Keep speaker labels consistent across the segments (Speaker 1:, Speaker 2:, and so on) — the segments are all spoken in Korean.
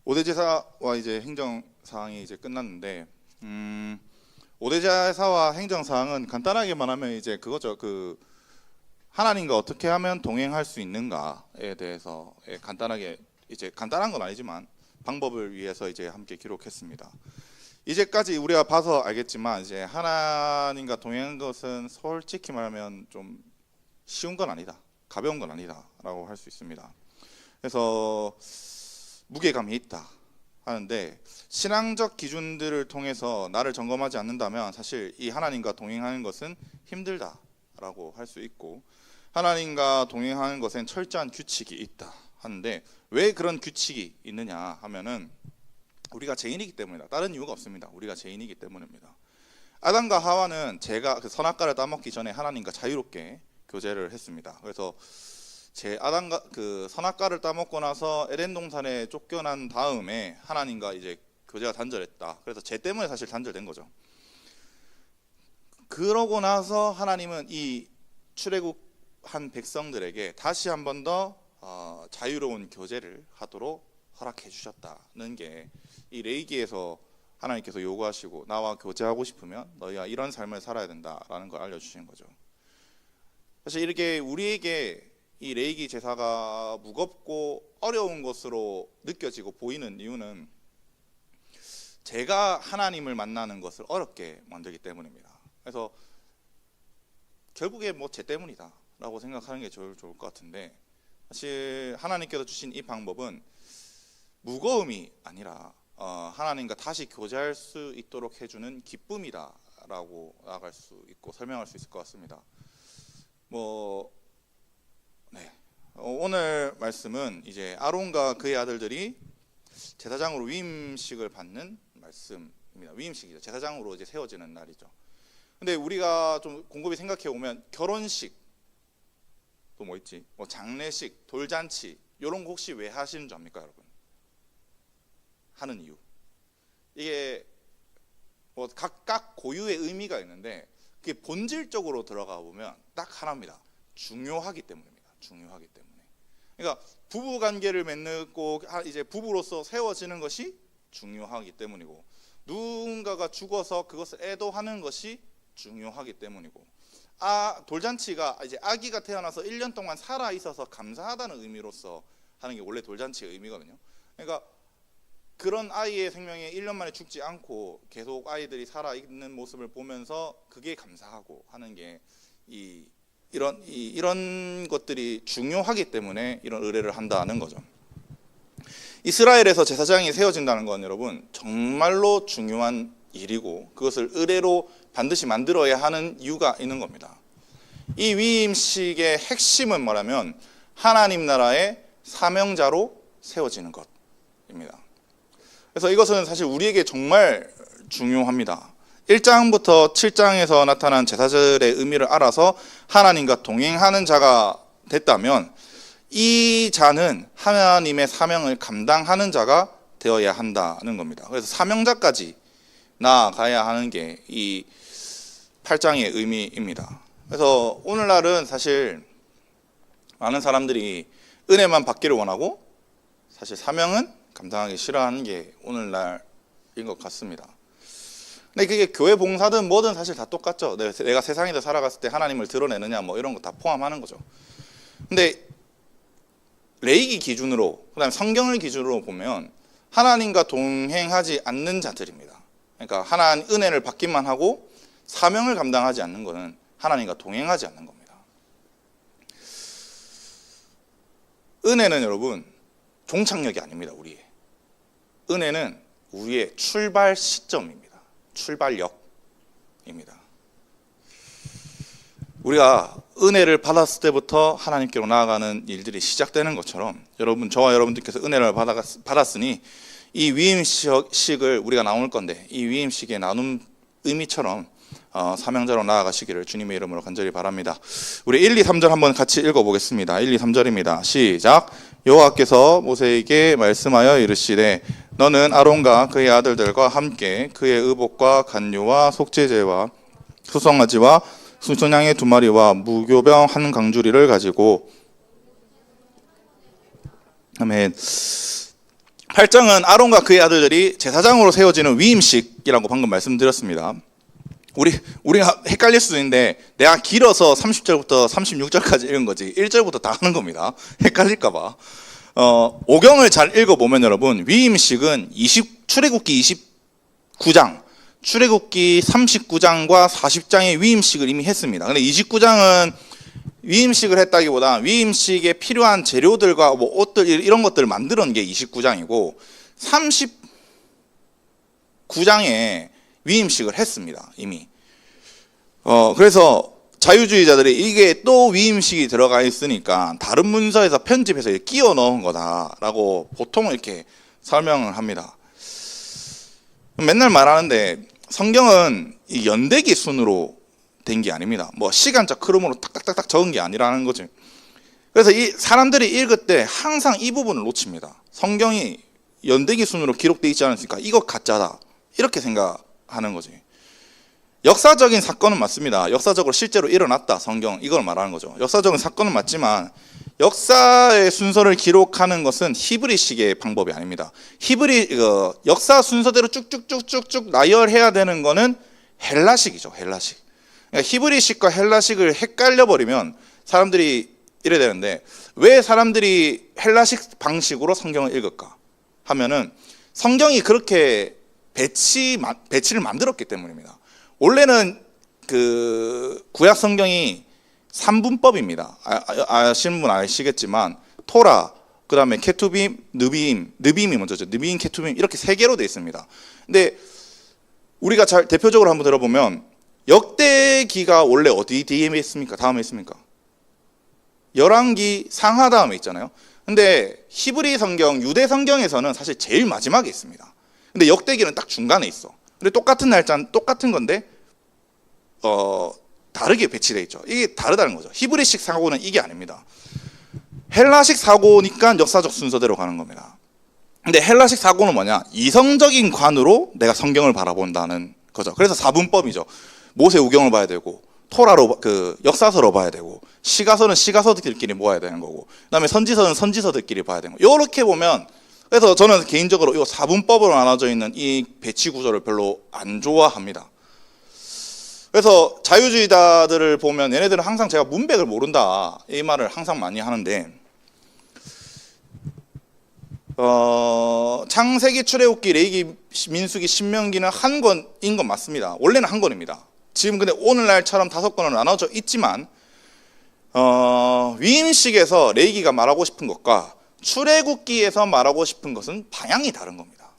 Speaker 1: 5대제사와 이제 행정 사항이 이제 끝났는데, 5대제사와 행정 사항은 간단하게 말하면 이제 그거죠. 그 하나님과 어떻게 하면 동행할 수 있는가에 대해서 간단하게, 이제 간단한 건 아니지만 방법을 위해서 이제 함께 기록했습니다. 이제까지 우리가 봐서 알겠지만 이제 하나님과 동행한 것은 솔직히 말하면 좀 쉬운 건 아니다, 가벼운 건 아니다라고 할 수 있습니다. 그래서 무게감이 있다 하는데, 신앙적 기준들을 통해서 나를 점검하지 않는다면 사실 이 하나님과 동행하는 것은 힘들다라고 할 수 있고, 하나님과 동행하는 것엔 철저한 규칙이 있다 하는데, 왜 그런 규칙이 있느냐 하면은 우리가 죄인이기 때문이다. 다른 이유가 없습니다. 우리가 죄인이기 때문입니다. 아담과 하와는 제가 그 선악과를 따먹기 전에 하나님과 자유롭게 교제를 했습니다. 그래서 아담과 그 선악과를 따먹고 나서 에덴 동산에 쫓겨난 다음에 하나님과 이제 교제가 단절했다. 그래서 죄 때문에 사실 단절된 거죠. 그러고 나서 하나님은 이 출애굽한 백성들에게 다시 한 번 더 자유로운 교제를 하도록 허락해 주셨다는 게 이 레위기에서 하나님께서 요구하시고, 나와 교제하고 싶으면 너희가 이런 삶을 살아야 된다라는 걸 알려주시는 거죠. 사실 이렇게 우리에게 이 레위기 제사가 무겁고 어려운 것으로 느껴지고 보이는 이유는 제가 하나님을 만나는 것을 어렵게 만들기 때문입니다. 그래서 결국에 뭐 제 때문이다 라고 생각하는 게 좋을 것 같은데, 사실 하나님께서 주신 이 방법은 무거움이 아니라 하나님과 다시 교제할 수 있도록 해주는 기쁨이다라고 나아갈 수 있고 설명할 수 있을 것 같습니다. 오늘 말씀은 이제 아론과 그의 아들들이 제사장으로 위임식을 받는 말씀입니다. 위임식이죠. 제사장으로 이제 세워지는 날이죠. 근데 우리가 좀 곰곰이 생각해 보면 결혼식, 또 뭐 있지? 장례식, 돌잔치 이런 거 혹시 왜 하시는 줄 압니까, 여러분? 하는 이유. 이게 각각 고유의 의미가 있는데, 그게 본질적으로 들어가 보면 딱 하나입니다. 중요하기 때문입니다. 중요하기 때문에. 그러니까 부부 관계를 맺고 이제 부부로서 세워지는 것이 중요하기 때문이고, 누군가가 죽어서 그것을 애도하는 것이 중요하기 때문이고, 돌잔치가 이제 아기가 태어나서 1년 동안 살아 있어서 감사하다는 의미로서 하는 게 원래 돌잔치의 의미거든요. 그러니까 그런 아이의 생명에 1년 만에 죽지 않고 계속 아이들이 살아있는 모습을 보면서 그게 감사하고 하는 게 이런 것들이 중요하기 때문에 이런 의례를 한다는 거죠. 이스라엘에서 제사장이 세워진다는 건 여러분 정말로 중요한 일이고, 그것을 의례로 반드시 만들어야 하는 이유가 있는 겁니다. 이 위임식의 핵심은 뭐냐면 하나님 나라의 사명자로 세워지는 것입니다. 그래서 이것은 사실 우리에게 정말 중요합니다. 1장부터 7장에서 나타난 제사절의 의미를 알아서 하나님과 동행하는 자가 됐다면 이 자는 하나님의 사명을 감당하는 자가 되어야 한다는 겁니다. 그래서 사명자까지 나아가야 하는 게 이 8장의 의미입니다. 그래서 오늘날은 사실 많은 사람들이 은혜만 받기를 원하고 사실 사명은 감당하기 싫어하는 게 오늘날인 것 같습니다. 근데 그게 교회 봉사든 뭐든 사실 다 똑같죠. 내가 세상에서 살아갔을 때 하나님을 드러내느냐 뭐 이런 거 다 포함하는 거죠. 근데 레위기 기준으로, 그다음에 성경을 기준으로 보면 하나님과 동행하지 않는 자들입니다. 그러니까 하나님 은혜를 받기만 하고 사명을 감당하지 않는 것은 하나님과 동행하지 않는 겁니다. 은혜는 여러분 종착역이 아닙니다. 우리의 은혜는 우리의 출발 시점입니다. 출발역입니다. 우리가 은혜를 받았을 때부터 하나님께로 나아가는 일들이 시작되는 것처럼 저와 여러분들께서 은혜를 받았으니 이 위임식을 우리가 나눌 건데, 이 위임식의 나눔 의미처럼 사명자로 나아가시기를 주님의 이름으로 간절히 바랍니다. 우리 1, 2, 3절 한번 같이 읽어보겠습니다. 1, 2, 3절입니다. 시작. 여호와께서 모세에게 말씀하여 이르시되 너는 아론과 그의 아들들과 함께 그의 의복과 간유와 속죄제와 수송아지와 순소냥의 2마리와 무교병 1강주리를 가지고, 아멘. 8장은 아론과 그의 아들들이 제사장으로 세워지는 위임식이라고 방금 말씀드렸습니다. 우리가 헷갈릴 수도 있는데 내가 길어서 30절부터 36절까지 읽은 거지 1절부터 다 하는 겁니다. 헷갈릴까 봐. 오경을 잘 읽어보면 여러분, 위임식은 출애굽기 29장, 출애굽기 39장과 40장의 위임식을 이미 했습니다. 근데 29장은 위임식을 했다기보다 위임식에 필요한 재료들과 뭐 옷들 이런 것들을 만들어 놓은 게 29장이고 39장에 위임식을 했습니다. 이미. 그래서 자유주의자들이 이게 또 위임식이 들어가 있으니까 다른 문서에서 편집해서 끼워 넣은 거다라고 보통 이렇게 설명을 합니다. 맨날 말하는데 성경은 이 연대기 순으로 된 게 아닙니다. 뭐 시간적 흐름으로 딱딱딱딱 적은 게 아니라는 거지. 그래서 이 사람들이 읽을 때 항상 이 부분을 놓칩니다. 성경이 연대기 순으로 기록되어 있지 않으니까 이거 가짜다 이렇게 생각하는 거지. 역사적인 사건은 맞습니다. 역사적으로 실제로 일어났다. 성경 이걸 말하는 거죠. 역사적인 사건은 맞지만 역사의 순서를 기록하는 것은 히브리식의 방법이 아닙니다. 역사 순서대로 쭉쭉쭉쭉쭉 나열해야 되는 거는 헬라식이죠. 헬라식. 그러니까 히브리식과 헬라식을 헷갈려 버리면 사람들이 이래 되는데, 왜 사람들이 헬라식 방식으로 성경을 읽을까 하면은 성경이 그렇게 배치를 만들었기 때문입니다. 원래는 그 구약 성경이 3분법입니다. 아시는 분 아시겠지만 토라, 그 다음에 케투빔, 느빔이 먼저죠. 느빔, 케투빔 이렇게 3개로 되어 있습니다. 근데 우리가 잘 대표적으로 한번 들어보면 역대기가 원래 어디 뒤에 있습니까? 다음에 있습니까? 열왕기 상하 다음에 있잖아요. 근데 히브리 성경, 유대 성경에서는 사실 제일 마지막에 있습니다. 근데 역대기는 딱 중간에 있어. 근데 똑같은 날짜는 똑같은 건데 다르게 배치되어 있죠. 이게 다르다는 거죠. 히브리식 사고는 이게 아닙니다. 헬라식 사고니까 역사적 순서대로 가는 겁니다. 근데 헬라식 사고는 뭐냐? 이성적인 관으로 내가 성경을 바라본다는 거죠. 그래서 4분법이죠. 모세 우경을 봐야 되고, 토라로 역사서로 봐야 되고, 시가서는 시가서들끼리 모아야 되는 거고, 그다음에 선지서는 선지서들끼리 봐야 되는 거. 이렇게 보면, 그래서 저는 개인적으로 이 4분법으로 나눠져 있는 이 배치 구조를 별로 안 좋아합니다. 그래서 자유주의자들을 보면 얘네들은 항상 제가 문맥을 모른다 이 말을 항상 많이 하는데, 창세기, 출애굽기, 레위기, 민수기, 신명기는 한 권인 건 맞습니다. 원래는 한 권입니다. 지금 근데 오늘날처럼 5권으로 나눠져 있지만 위임식에서 레위기가 말하고 싶은 것과 출애굽기에서 말하고 싶은 것은 방향이 다른 겁니다.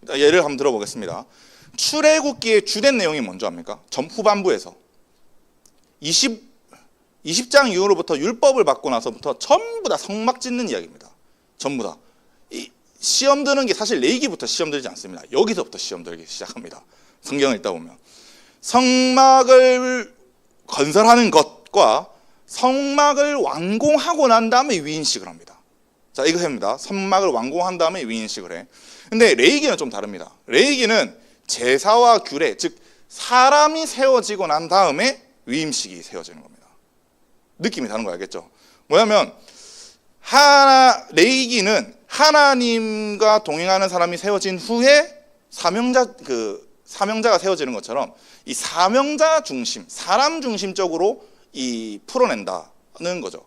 Speaker 1: 예를 한번 들어보겠습니다. 출애굽기의 주된 내용이 뭔지 압니까? 후반부에서 20장 이후로부터 율법을 받고 나서부터 전부 다 성막 짓는 이야기입니다. 전부 다. 시험 드는 게 사실 레위기부터 시험 들지 않습니다. 여기서부터 시험 들기 시작합니다. 성경을 읽다 보면 성막을 건설하는 것과 성막을 완공하고 난 다음에 위임식을 합니다. 자, 이거 합니다. 성막을 완공한 다음에 위임식을 해. 근데 레위기는 좀 다릅니다. 레위기는 제사와 규례, 즉 사람이 세워지고 난 다음에 위임식이 세워지는 겁니다. 느낌이 다른 거 알겠죠? 뭐냐면 레위기는 하나님과 동행하는 사람이 세워진 후에 사명자가 세워지는 것처럼 이 사명자 중심, 사람 중심적으로 풀어낸다는 거죠.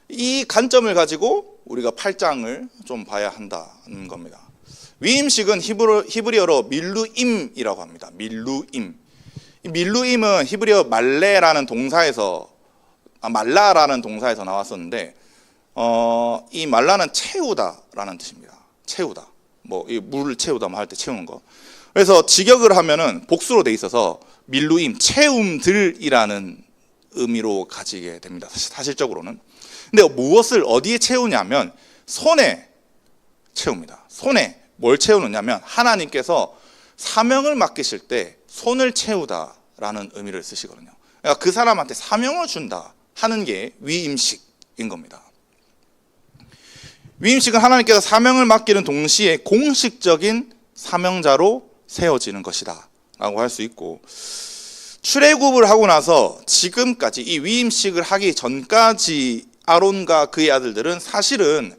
Speaker 1: 이 관점을 가지고 우리가 8장을 좀 봐야 한다는 겁니다. 위임식은 히브리어로 밀루임이라고 합니다. 밀루임. 밀루임은 히브리어 말라라는 동사에서 나왔었는데, 이 말라는 채우다라는 뜻입니다. 채우다. 이 물을 채우다 할 때 채우는 거. 그래서 직역을 하면은 복수로 돼 있어서 밀루임, 채움들이라는 의미로 가지게 됩니다. 사실적으로는. 근데 무엇을 어디에 채우냐면 손에 채웁니다. 손에 뭘 채우느냐면 하나님께서 사명을 맡기실 때 손을 채우다라는 의미를 쓰시거든요. 그러니까 그 사람한테 사명을 준다 하는 게 위임식인 겁니다. 위임식은 하나님께서 사명을 맡기는 동시에 공식적인 사명자로 세워지는 것이다 라고 할 수 있고, 출애굽을 하고 나서 지금까지 이 위임식을 하기 전까지 아론과 그의 아들들은 사실은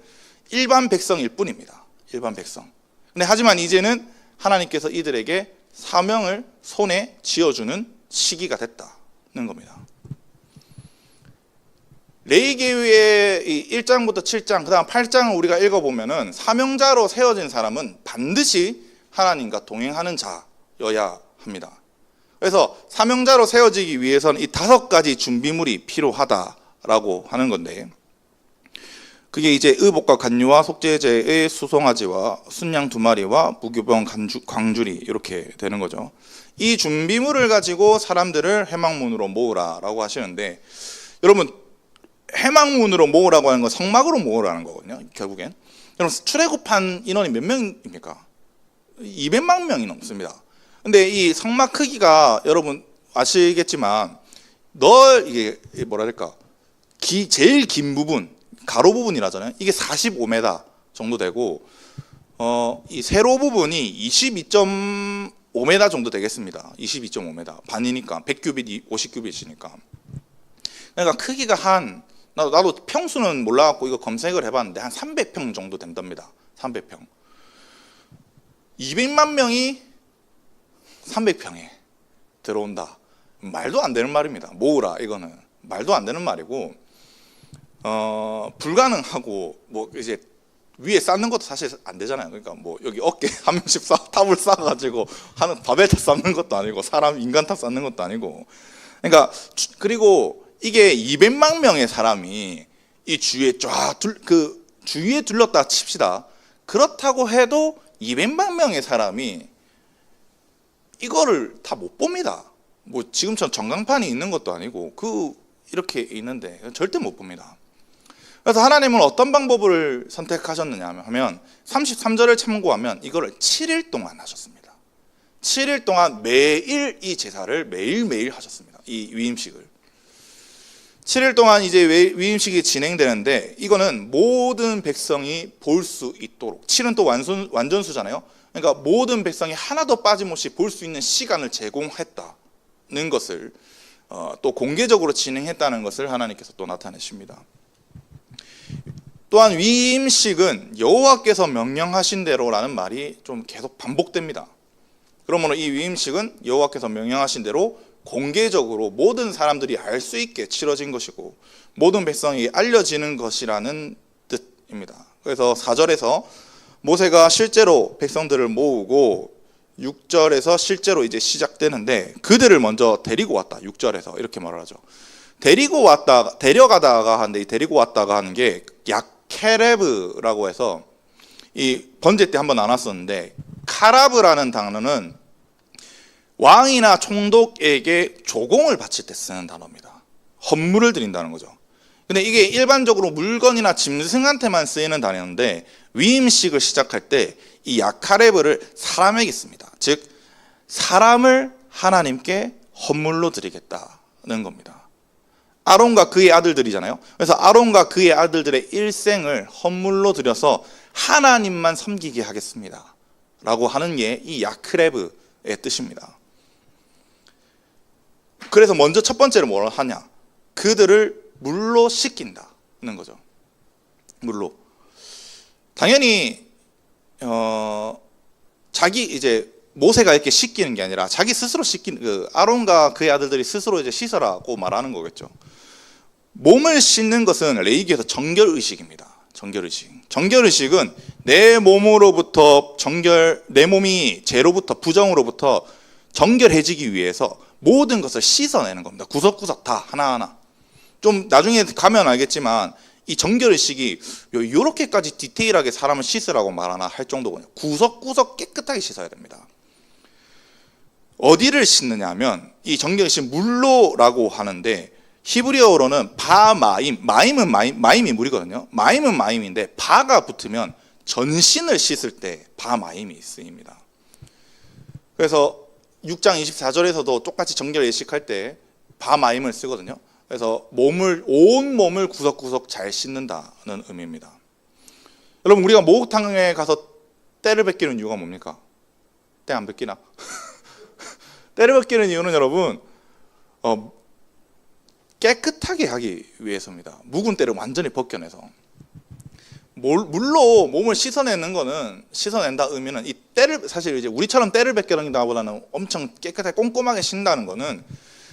Speaker 1: 일반 백성일 뿐입니다. 일반 백성. 근데 하지만 이제는 하나님께서 이들에게 사명을 손에 쥐어주는 시기가 됐다는 겁니다. 레위기의 1장부터 7장, 그 다음 8장을 우리가 읽어보면은 사명자로 세워진 사람은 반드시 하나님과 동행하는 자여야 합니다. 그래서 사명자로 세워지기 위해서는 이 5가지 준비물이 필요하다라고 하는 건데, 그게 이제 의복과 간유와 속죄제의 수송아지와 순양 2마리와 무교병 광주리 이렇게 되는 거죠. 이 준비물을 가지고 사람들을 해망문으로 모으라라고 하시는데, 여러분 해망문으로 모으라고 하는 건 성막으로 모으라는 거거든요. 결국엔 여러분 출애굽한 인원이 몇 명입니까? 200만 명이 넘습니다. 근데 이 성막 크기가 여러분 아시겠지만 이게 뭐라 할까, 제일 긴 부분, 가로 부분이라잖아요. 이게 45m 정도 되고, 이 세로 부분이 22.5m 정도 되겠습니다. 22.5m 반이니까 100규빗 50규빗이니까. 그러니까 크기가 나도 평수는 몰라갖고 이거 검색을 해봤는데 한 300평 정도 된답니다. 300평. 200만 명이 300평에 들어온다. 말도 안 되는 말입니다. 모으라, 이거는 말도 안 되는 말이고, 불가능하고, 뭐 이제 위에 쌓는 것도 사실 안 되잖아요. 그러니까 뭐 여기 어깨 한 명씩 탑을 쌓아가지고 하는 바벨탑 쌓는 것도 아니고, 인간탑 쌓는 것도 아니고. 그러니까 그리고 이게 200만 명의 사람이 이 주위에 주위에 둘렀다 칩시다. 그렇다고 해도 200만 명의 사람이 이거를 다 못 봅니다. 뭐 지금처럼 전광판이 있는 것도 아니고 이렇게 있는데 절대 못 봅니다. 그래서 하나님은 어떤 방법을 선택하셨느냐 하면 33절을 참고하면 이거를 7일 동안 하셨습니다. 7일 동안 매일 이 제사를 매일매일 하셨습니다. 이 위임식을. 7일 동안 이제 위임식이 진행되는데, 이거는 모든 백성이 볼 수 있도록, 7은 또 완전수잖아요. 그러니까 모든 백성이 하나도 빠짐없이 볼 수 있는 시간을 제공했다는 것을, 또 공개적으로 진행했다는 것을 하나님께서 또 나타내십니다. 또한 위임식은 여호와께서 명령하신 대로라는 말이 좀 계속 반복됩니다. 그러므로 이 위임식은 여호와께서 명령하신 대로 공개적으로 모든 사람들이 알 수 있게 치러진 것이고, 모든 백성이 알려지는 것이라는 뜻입니다. 그래서 4절에서 모세가 실제로 백성들을 모으고, 6절에서 실제로 이제 시작되는데, 그들을 먼저 데리고 왔다. 6절에서 이렇게 말을 하죠. 데려가다가 하는데, 이 데리고 왔다가 하는 게 야케레브라고 해서, 이 번제 때 한번 나눴었는데, 카라브라는 단어는 왕이나 총독에게 조공을 바칠 때 쓰는 단어입니다. 헌물을 드린다는 거죠. 근데 이게 일반적으로 물건이나 짐승한테만 쓰이는 단어인데, 위임식을 시작할 때 이 야카레브를 사람에게 씁니다. 즉 사람을 하나님께 헌물로 드리겠다는 겁니다. 아론과 그의 아들들이잖아요. 그래서 아론과 그의 아들들의 일생을 헌물로 드려서 하나님만 섬기게 하겠습니다 라고 하는 게 이 야크레브의 뜻입니다. 그래서 먼저 첫 번째로 뭘 하냐, 그들을 물로 씻긴다는 거죠. 물로. 당연히 자기 이제 모세가 이렇게 씻기는 게 아니라 자기 스스로 아론과 그의 아들들이 스스로 이제 씻어라고 말하는 거겠죠. 몸을 씻는 것은 레위기에서 정결의식입니다. 정결의식은 내 몸으로부터 내 몸이 죄로부터, 부정으로부터 정결해지기 위해서 모든 것을 씻어내는 겁니다. 구석구석 다 하나하나. 좀 나중에 가면 알겠지만 이 정결의식이 이렇게까지 디테일하게 사람을 씻으라고 말하나 할 정도거든요. 구석구석 깨끗하게 씻어야 됩니다. 어디를 씻느냐 하면 이 정결의식 물로라고 하는데, 히브리어로는 바마임, 마임이 물이거든요. 마임은 마임인데 바가 붙으면 전신을 씻을 때 바마임이 쓰입니다. 그래서 6장 24절에서도 똑같이 정결의식할 때 바마임을 쓰거든요. 그래서 온 몸을 구석구석 잘 씻는다는 의미입니다. 여러분, 우리가 목욕탕에 가서 때를 벗기는 이유가 뭡니까? 때 안 벗기나? 때를 벗기는 이유는 여러분 깨끗하게 하기 위해서입니다. 묵은 때를 완전히 벗겨내서. 물로 몸을 씻어내는 거는, 씻어낸다 의미는 이 때를, 사실 이제 우리처럼 때를 벗겨낸다보다는 엄청 깨끗하게 꼼꼼하게 씻는다는 거는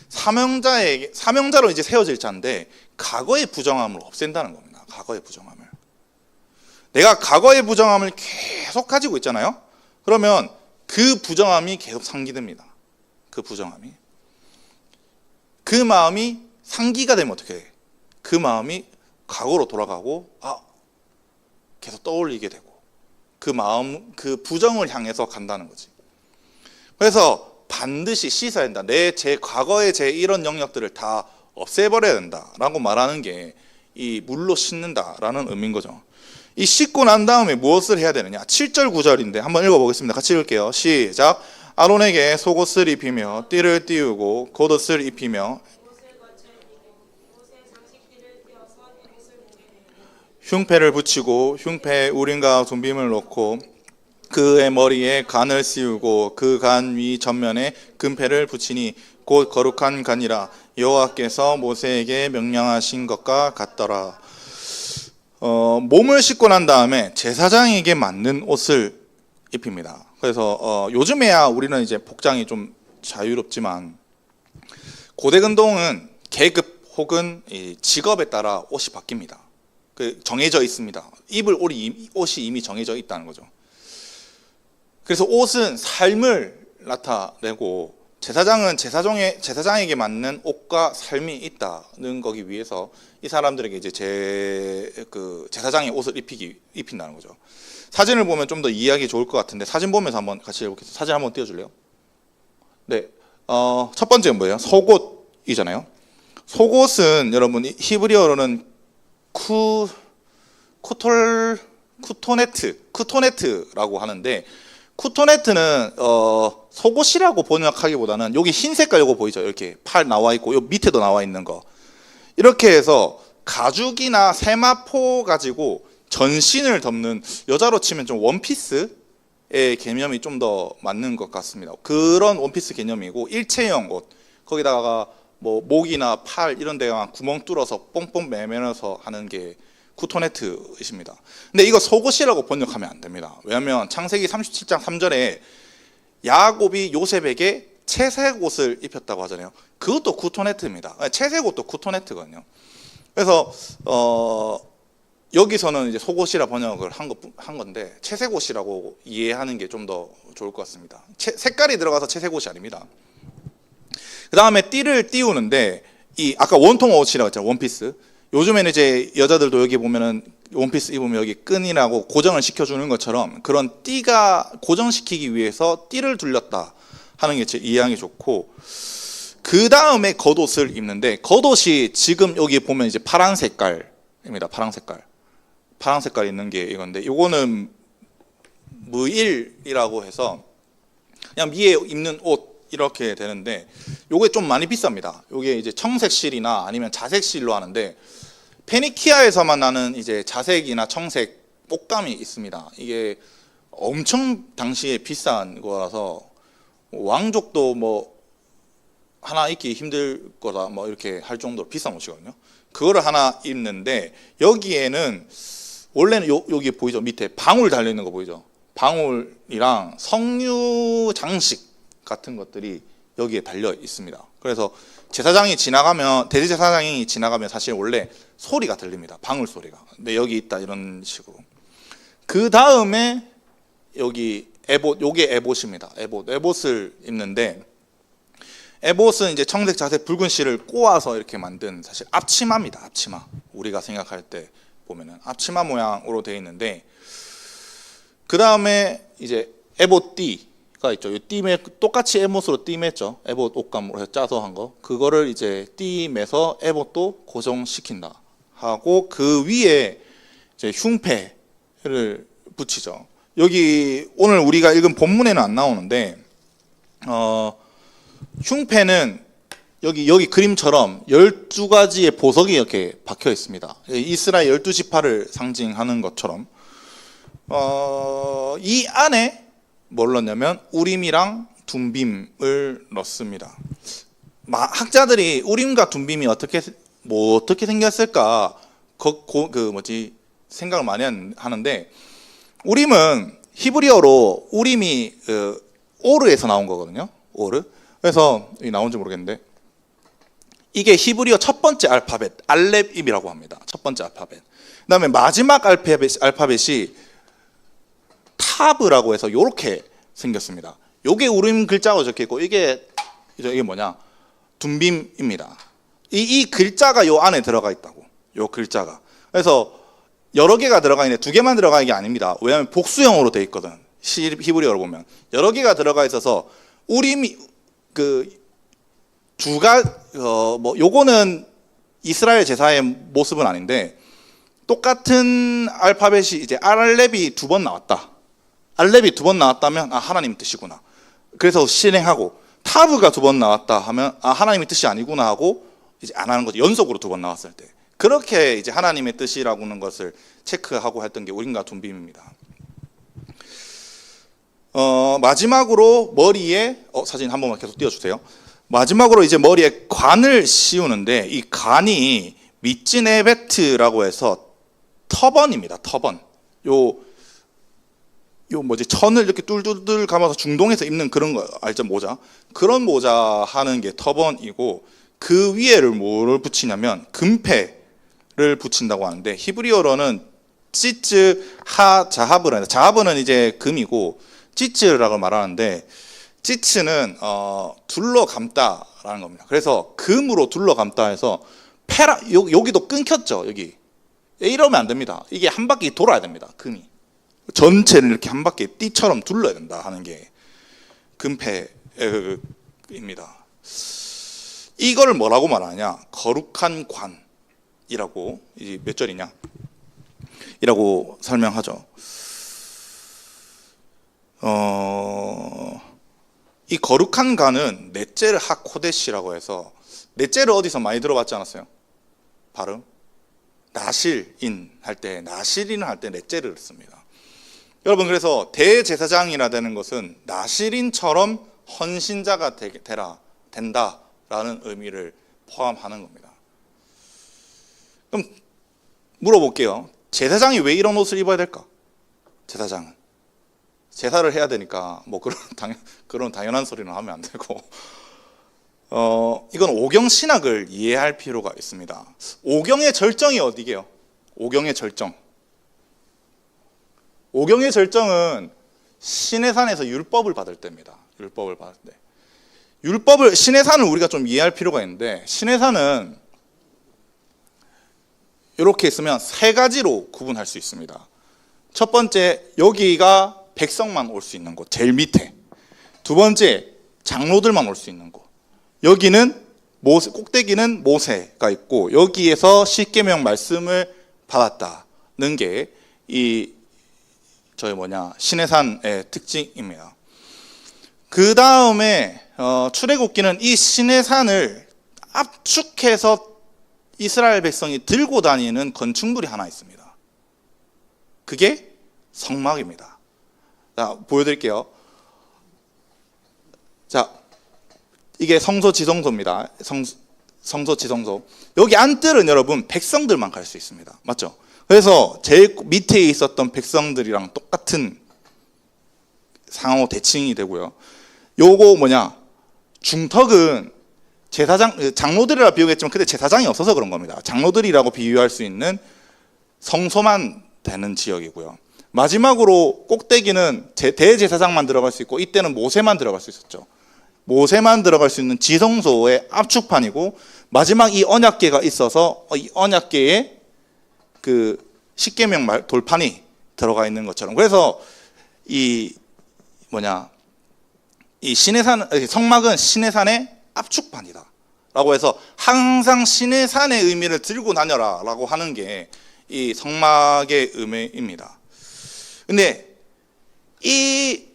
Speaker 1: 사명자로 이제 세워질 자인데 과거의 부정함을 없앤다는 겁니다. 과거의 부정함을. 내가 과거의 부정함을 계속 가지고 있잖아요. 그러면 그 부정함이 계속 상기됩니다. 그 부정함이. 그 마음이 상기가 되면 어떻게 해? 그 마음이 과거로 돌아가고 계속 떠올리게 되고 그 마음, 그 부정을 향해서 간다는 거지. 그래서 반드시 씻어야 된다. 제 과거의 제 이런 영역들을 다 없애버려야 된다라고 말하는 게 이 물로 씻는다라는 의미인 거죠. 이 씻고 난 다음에 무엇을 해야 되느냐? 7절 9절인데 한번 읽어보겠습니다. 같이 읽을게요. 시작. 아론에게 속옷을 입히며 띠를 띄우고 겉옷을 입히며 흉패를 붙이고 흉패에 우림과 둔빔을 놓고 그의 머리에 간을 씌우고 그 간 위 전면에 금패를 붙이니 곧 거룩한 간이라 여호와께서 모세에게 명령하신 것과 같더라. 몸을 씻고 난 다음에 제사장에게 맞는 옷을 입힙니다. 그래서 요즘에야 우리는 이제 복장이 좀 자유롭지만 고대 근동은 계급 혹은 직업에 따라 옷이 바뀝니다. 정해져 있습니다. 입을 옷이 이미 정해져 있다는 거죠. 그래서 옷은 삶을 나타내고 제사장에게 맞는 옷과 삶이 있다는 거기 위해서 이 사람들에게 이제 제사장의 옷을 입힌다는 거죠. 사진을 보면 좀 더 이해하기 좋을 것 같은데 사진 보면서 한번 같이 해보겠습니다. 사진 한번 띄워줄래요? 네, 첫 번째는 뭐예요? 속옷이잖아요. 속옷은 여러분 히브리어로는 쿠토네트라고 하는데 쿠토네트는 속옷이라고 번역하기보다는 여기 흰 색깔 요거 보이죠? 이렇게 팔 나와 있고 요 밑에도 나와 있는 거 이렇게 해서 가죽이나 세마포 가지고 전신을 덮는 여자로 치면 좀 원피스의 개념이 좀 더 맞는 것 같습니다. 그런 원피스 개념이고 일체형 옷 거기다가 뭐 목이나 팔 이런 데가 구멍 뚫어서 뽕뽕 매면서 하는 게 쿠토네트이십니다. 근데 이거 속옷이라고 번역하면 안 됩니다. 왜냐하면 창세기 37장 3절에 야곱이 요셉에게 채색 옷을 입혔다고 하잖아요. 그것도 쿠토네트입니다. 채색 옷도 쿠토네트거든요. 그래서 여기서는 이제 속옷이라 번역을 한 건데 채색 옷이라고 이해하는 게 좀 더 좋을 것 같습니다. 색깔이 들어가서 채색 옷이 아닙니다. 그 다음에 띠를 띄우는데 아까 원통 옷이라고 했잖아요. 원피스. 요즘에는 이제 여자들도 여기 보면은 원피스 입으면 여기 끈이라고 고정을 시켜주는 것처럼 그런 띠가 고정시키기 위해서 띠를 둘렸다 하는 게 제 이해하기 좋고 그 다음에 겉옷을 입는데 겉옷이 지금 여기 보면 이제 파란 색깔입니다. 파란 색깔 있는 게 이건데 이거는 무일이라고 해서 그냥 위에 입는 옷 이렇게 되는데 요게 좀 많이 비쌉니다. 요게 이제 청색실이나 아니면 자색실로 하는데 페니키아에서만 나는 이제 자색이나 청색 옷감이 있습니다. 이게 엄청 당시에 비싼 거라서 왕족도 뭐 하나 입기 힘들 거다 뭐 이렇게 할 정도로 비싼 옷이거든요. 그거를 하나 입는데 여기에는 원래는 여기 보이죠? 밑에 방울 달려 있는 거 보이죠? 방울이랑 석류 장식 같은 것들이 여기에 달려 있습니다. 그래서 대제사장이 지나가면 사실 원래 소리가 들립니다. 방울 소리가. 근데 여기 있다 이런 식으로. 그 다음에 여기 요게 에봇입니다. 에봇을 입는데 에봇은 이제 청색, 자색, 붉은 실을 꼬아서 이렇게 만든 사실 앞치마입니다. 앞치마. 우리가 생각할 때 보면은 앞치마 모양으로 되어 있는데 그 다음에 이제 에봇 띠가 있죠. 이 띠매 똑같이 에봇으로 띠맸죠. 에봇 옷감으로 해서 짜서 한 거. 그거를 이제 띠매서 에봇도 고정시킨다 하고 그 위에 이제 흉패를 붙이죠. 여기 오늘 우리가 읽은 본문에는 안 나오는데 흉패는 여기 그림처럼 12가지의 보석이 이렇게 박혀 있습니다. 이스라엘 12지파를 상징하는 것처럼 이 안에 뭘 넣냐면 우림이랑 둠빔을 넣습니다. 학자들이 우림과 둠빔이 어떻게 생겼을까 생각을 많이 하는데, 우림은 히브리어로 우림이 오르에서 나온 거거든요. 오르. 그래서 여기 나온지 모르겠는데, 이게 히브리어 첫 번째 알파벳 알렙입이라고 합니다. 첫 번째 알파벳. 그다음에 마지막 알파벳이 타브라고 해서 이렇게 생겼습니다. 요게 우림 글자가 적혀 있고, 이게 뭐냐, 둠빔입니다. 이 글자가 요 안에 들어가 있다고. 요 글자가. 그래서 여러 개가 들어가 있는데 두 개만 들어가 있는 게 아닙니다. 왜냐하면 복수형으로 돼 있거든. 히브리어로 보면 여러 개가 들어가 있어서 우림이 요거는 이스라엘 제사의 모습은 아닌데, 똑같은 알파벳이 이제 알렙이 두 번 나왔다. 알렙이 두 번 나왔다면 하나님 뜻이구나. 그래서 실행하고, 타브가 두 번 나왔다 하면 하나님의 뜻이 아니구나 하고 이제 안 하는 거죠. 연속으로 두 번 나왔을 때. 그렇게 이제 하나님의 뜻이라고 하는 것을 체크하고 했던 게 우림과 둠빔입니다. 마지막으로 머리에 사진 한 번만 계속 띄워주세요. 마지막으로 이제 머리에 관을 씌우는데, 이 관이 미찌네베트라고 해서 터번입니다. 터번. 요 천을 이렇게 뚫뚫 감아서 중동에서 입는 그런 거 알죠? 모자. 그런 모자 하는 게 터번이고, 그 위에를 뭐를 붙이냐면 금패를 붙인다고 하는데, 히브리어로는 찌츠 하 자하브라. 자하브는 이제 금이고 찌츠라고 말하는데, 찌츠는 둘러 감다라는 겁니다. 그래서 금으로 둘러 감다 해서 여기도 끊겼죠. 여기 이러면 안 됩니다. 이게 한 바퀴 돌아야 됩니다. 금이 전체를 이렇게 한 바퀴 띠처럼 둘러야 된다 하는 게 금패입니다. 이걸 뭐라고 말하냐? 거룩한 관이라고, 이제 몇 절이냐? 이라고 설명하죠. 이 거룩한 관은 넷제르 하코데시라고 해서, 넷제르 어디서 많이 들어봤지 않았어요? 발음? 나실인 할 때, 나실인을 할 때 넷제르를 씁니다. 여러분, 그래서 대제사장이라 되는 것은 나실인처럼 헌신자가 된다라는 의미를 포함하는 겁니다. 그럼 물어볼게요. 제사장이 왜 이런 옷을 입어야 될까? 제사장은 제사를 해야 되니까 뭐 그런 당연한 소리는 하면 안 되고, 이건 오경 신학을 이해할 필요가 있습니다. 오경의 절정이 어디게요? 오경의 절정. 오경의 절정은 시내산에서 율법을 받을 때입니다. 율법을 받을 때. 시내산을 우리가 좀 이해할 필요가 있는데, 시내산은 이렇게 있으면 세 가지로 구분할 수 있습니다. 첫 번째, 여기가 백성만 올 수 있는 곳, 제일 밑에. 두 번째, 장로들만 올 수 있는 곳. 여기는 꼭대기는 모세가 있고, 여기에서 십계명 말씀을 받았다는 게 시내산의 특징입니다. 그 다음에 출애굽기는 이 시내산을 압축해서 이스라엘 백성이 들고 다니는 건축물이 하나 있습니다. 그게 성막입니다. 자, 보여드릴게요. 자, 이게 성소 지성소입니다. 성소 지성소. 여기 안뜰은 여러분 백성들만 갈 수 있습니다. 맞죠? 그래서 제일 밑에 있었던 백성들이랑 똑같은 상호 대칭이 되고요. 요거 중턱은 장로들이라 비유했지만 그때 제사장이 없어서 그런 겁니다. 장로들이라고 비유할 수 있는 성소만 되는 지역이고요. 마지막으로 꼭대기는 대제사장만 들어갈 수 있고, 이때는 모세만 들어갈 수 있었죠. 모세만 들어갈 수 있는 지성소의 압축판이고, 마지막 이 언약궤가 있어서 이 언약궤에 그 십계명 돌판이 들어가 있는 것처럼, 그래서 이 성막은 시내산의 압축판이다 라고 해서 항상 시내산의 의미를 들고 다녀라 라고 하는 게 이 성막의 의미입니다. 근데 이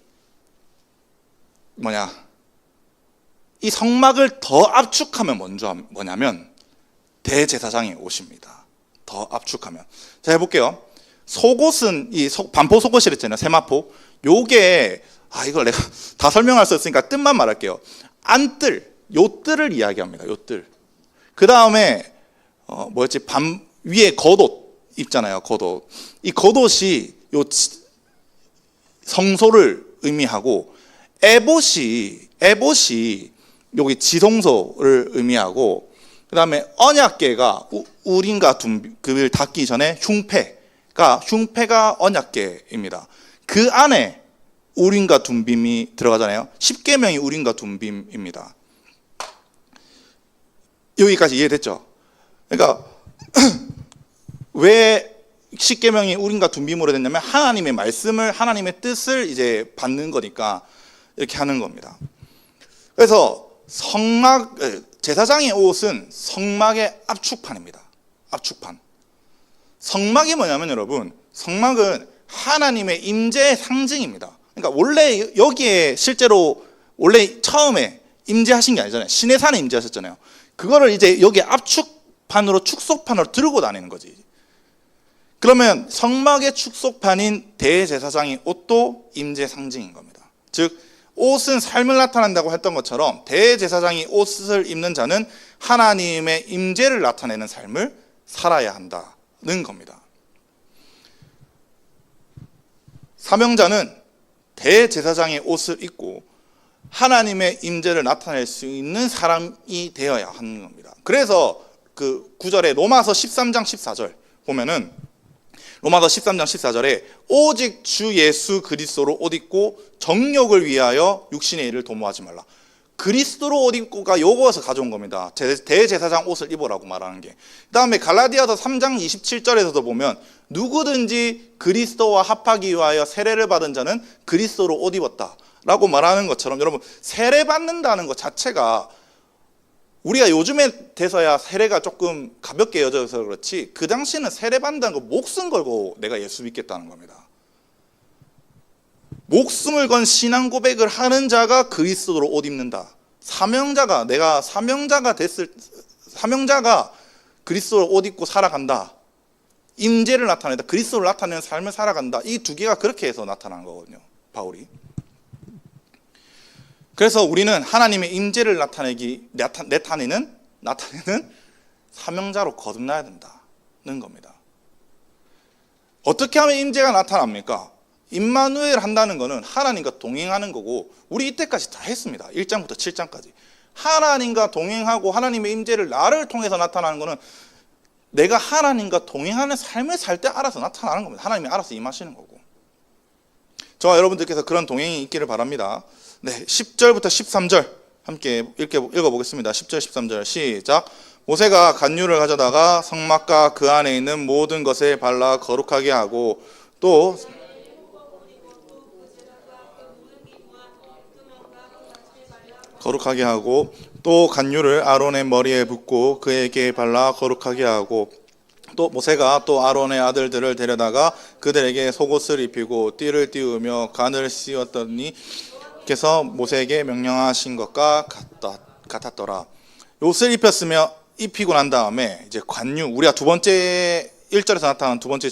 Speaker 1: 성막을 더 압축하면 뭐냐면 대제사장이 오십니다. 더 압축하면. 자, 해볼게요. 속옷은 반포 속옷이라 했잖아요. 세마포. 요게 이걸 내가 다 설명할 수 없으니까 뜻만 말할게요. 안뜰, 요 뜰을 이야기합니다. 요 뜰. 그 다음에 위에 겉옷, 입잖아요. 겉옷. 이 겉옷이 요 성소를 의미하고 에봇이 여기 지성소를 의미하고, 그다음에 언약궤가 우림과 둠을 닫기 전에 흉패가 언약궤입니다. 그 안에 우림과 둠빔이 들어가잖아요. 십계명이 우림과 둠빔입니다. 여기까지 이해됐죠? 그러니까 왜 십계명이 우림과 둠빔으로 됐냐면 하나님의 말씀을, 하나님의 뜻을 이제 받는 거니까 이렇게 하는 겁니다. 그래서 제사장의 옷은 성막의 압축판입니다. 압축판. 성막이 뭐냐면 여러분, 성막은 하나님의 임재의 상징입니다. 그러니까 원래 여기에 실제로 원래 처음에 임재하신 게 아니잖아요. 시내산에 임재하셨잖아요. 그거를 이제 여기 압축판으로, 축소판으로 들고 다니는 거지. 그러면 성막의 축소판인 대제사장의 옷도 임재 상징인 겁니다. 즉 옷은 삶을 나타낸다고 했던 것처럼 대제사장이 옷을 입는 자는 하나님의 임재를 나타내는 삶을 살아야 한다는 겁니다. 사명자는 대제사장의 옷을 입고 하나님의 임재를 나타낼 수 있는 사람이 되어야 하는 겁니다. 그래서 그 9절에 로마서 13장 14절 보면은, 로마서 13장 14절에 오직 주 예수 그리스도로 옷 입고 정욕을 위하여 육신의 일을 도모하지 말라. 그리스도로 옷 입고가 요거에서 가져온 겁니다. 대제사장 옷을 입으라고 말하는 게. 그 다음에 갈라디아서 3장 27절에서도 보면 누구든지 그리스도와 합하기 위하여 세례를 받은 자는 그리스도로 옷 입었다 라고 말하는 것처럼, 여러분 세례 받는다는 것 자체가, 우리가 요즘에 돼서야 세례가 조금 가볍게 여겨져서 그렇지 그 당시에는 세례 받는다는 거 목숨 걸고 내가 예수 믿겠다는 겁니다. 목숨을 건 신앙 고백을 하는 자가 그리스도로 옷 입는다. 사명자가 그리스도로 옷 입고 살아간다. 임재를 나타낸다. 그리스도를 나타내는 삶을 살아간다. 이 두 개가 그렇게 해서 나타난 거거든요, 바울이. 그래서 우리는 하나님의 임재를 나타내는 사명자로 거듭나야 된다는 겁니다. 어떻게 하면 임재가 나타납니까? 임마누엘 한다는 것은 하나님과 동행하는 거고, 우리 이때까지 다 했습니다. 1장부터 7장까지. 하나님과 동행하고 하나님의 임재를 나를 통해서 나타나는 것은 내가 하나님과 동행하는 삶을 살 때 알아서 나타나는 겁니다. 하나님이 알아서 임하시는 거고. 저와 여러분들께서 그런 동행이 있기를 바랍니다. 네, 10절부터 13절 함께 읽어보겠습니다. 10절 13절 시작. 모세가 간유를 가져다가 성막과 그 안에 있는 모든 것에 발라 거룩하게 하고 또 간유를 아론의 머리에 붓고 그에게 발라 거룩하게 하고, 또 모세가 또 아론의 아들들을 데려다가 그들에게 속옷을 입히고 띠를 띄우며 간을 씌웠더니 께서 모세에게 명령하신 것과 같았더라. 옷을 입히고 난 다음에 이제 관유, 우리가 두 번째 1절에서 나타난 두 번째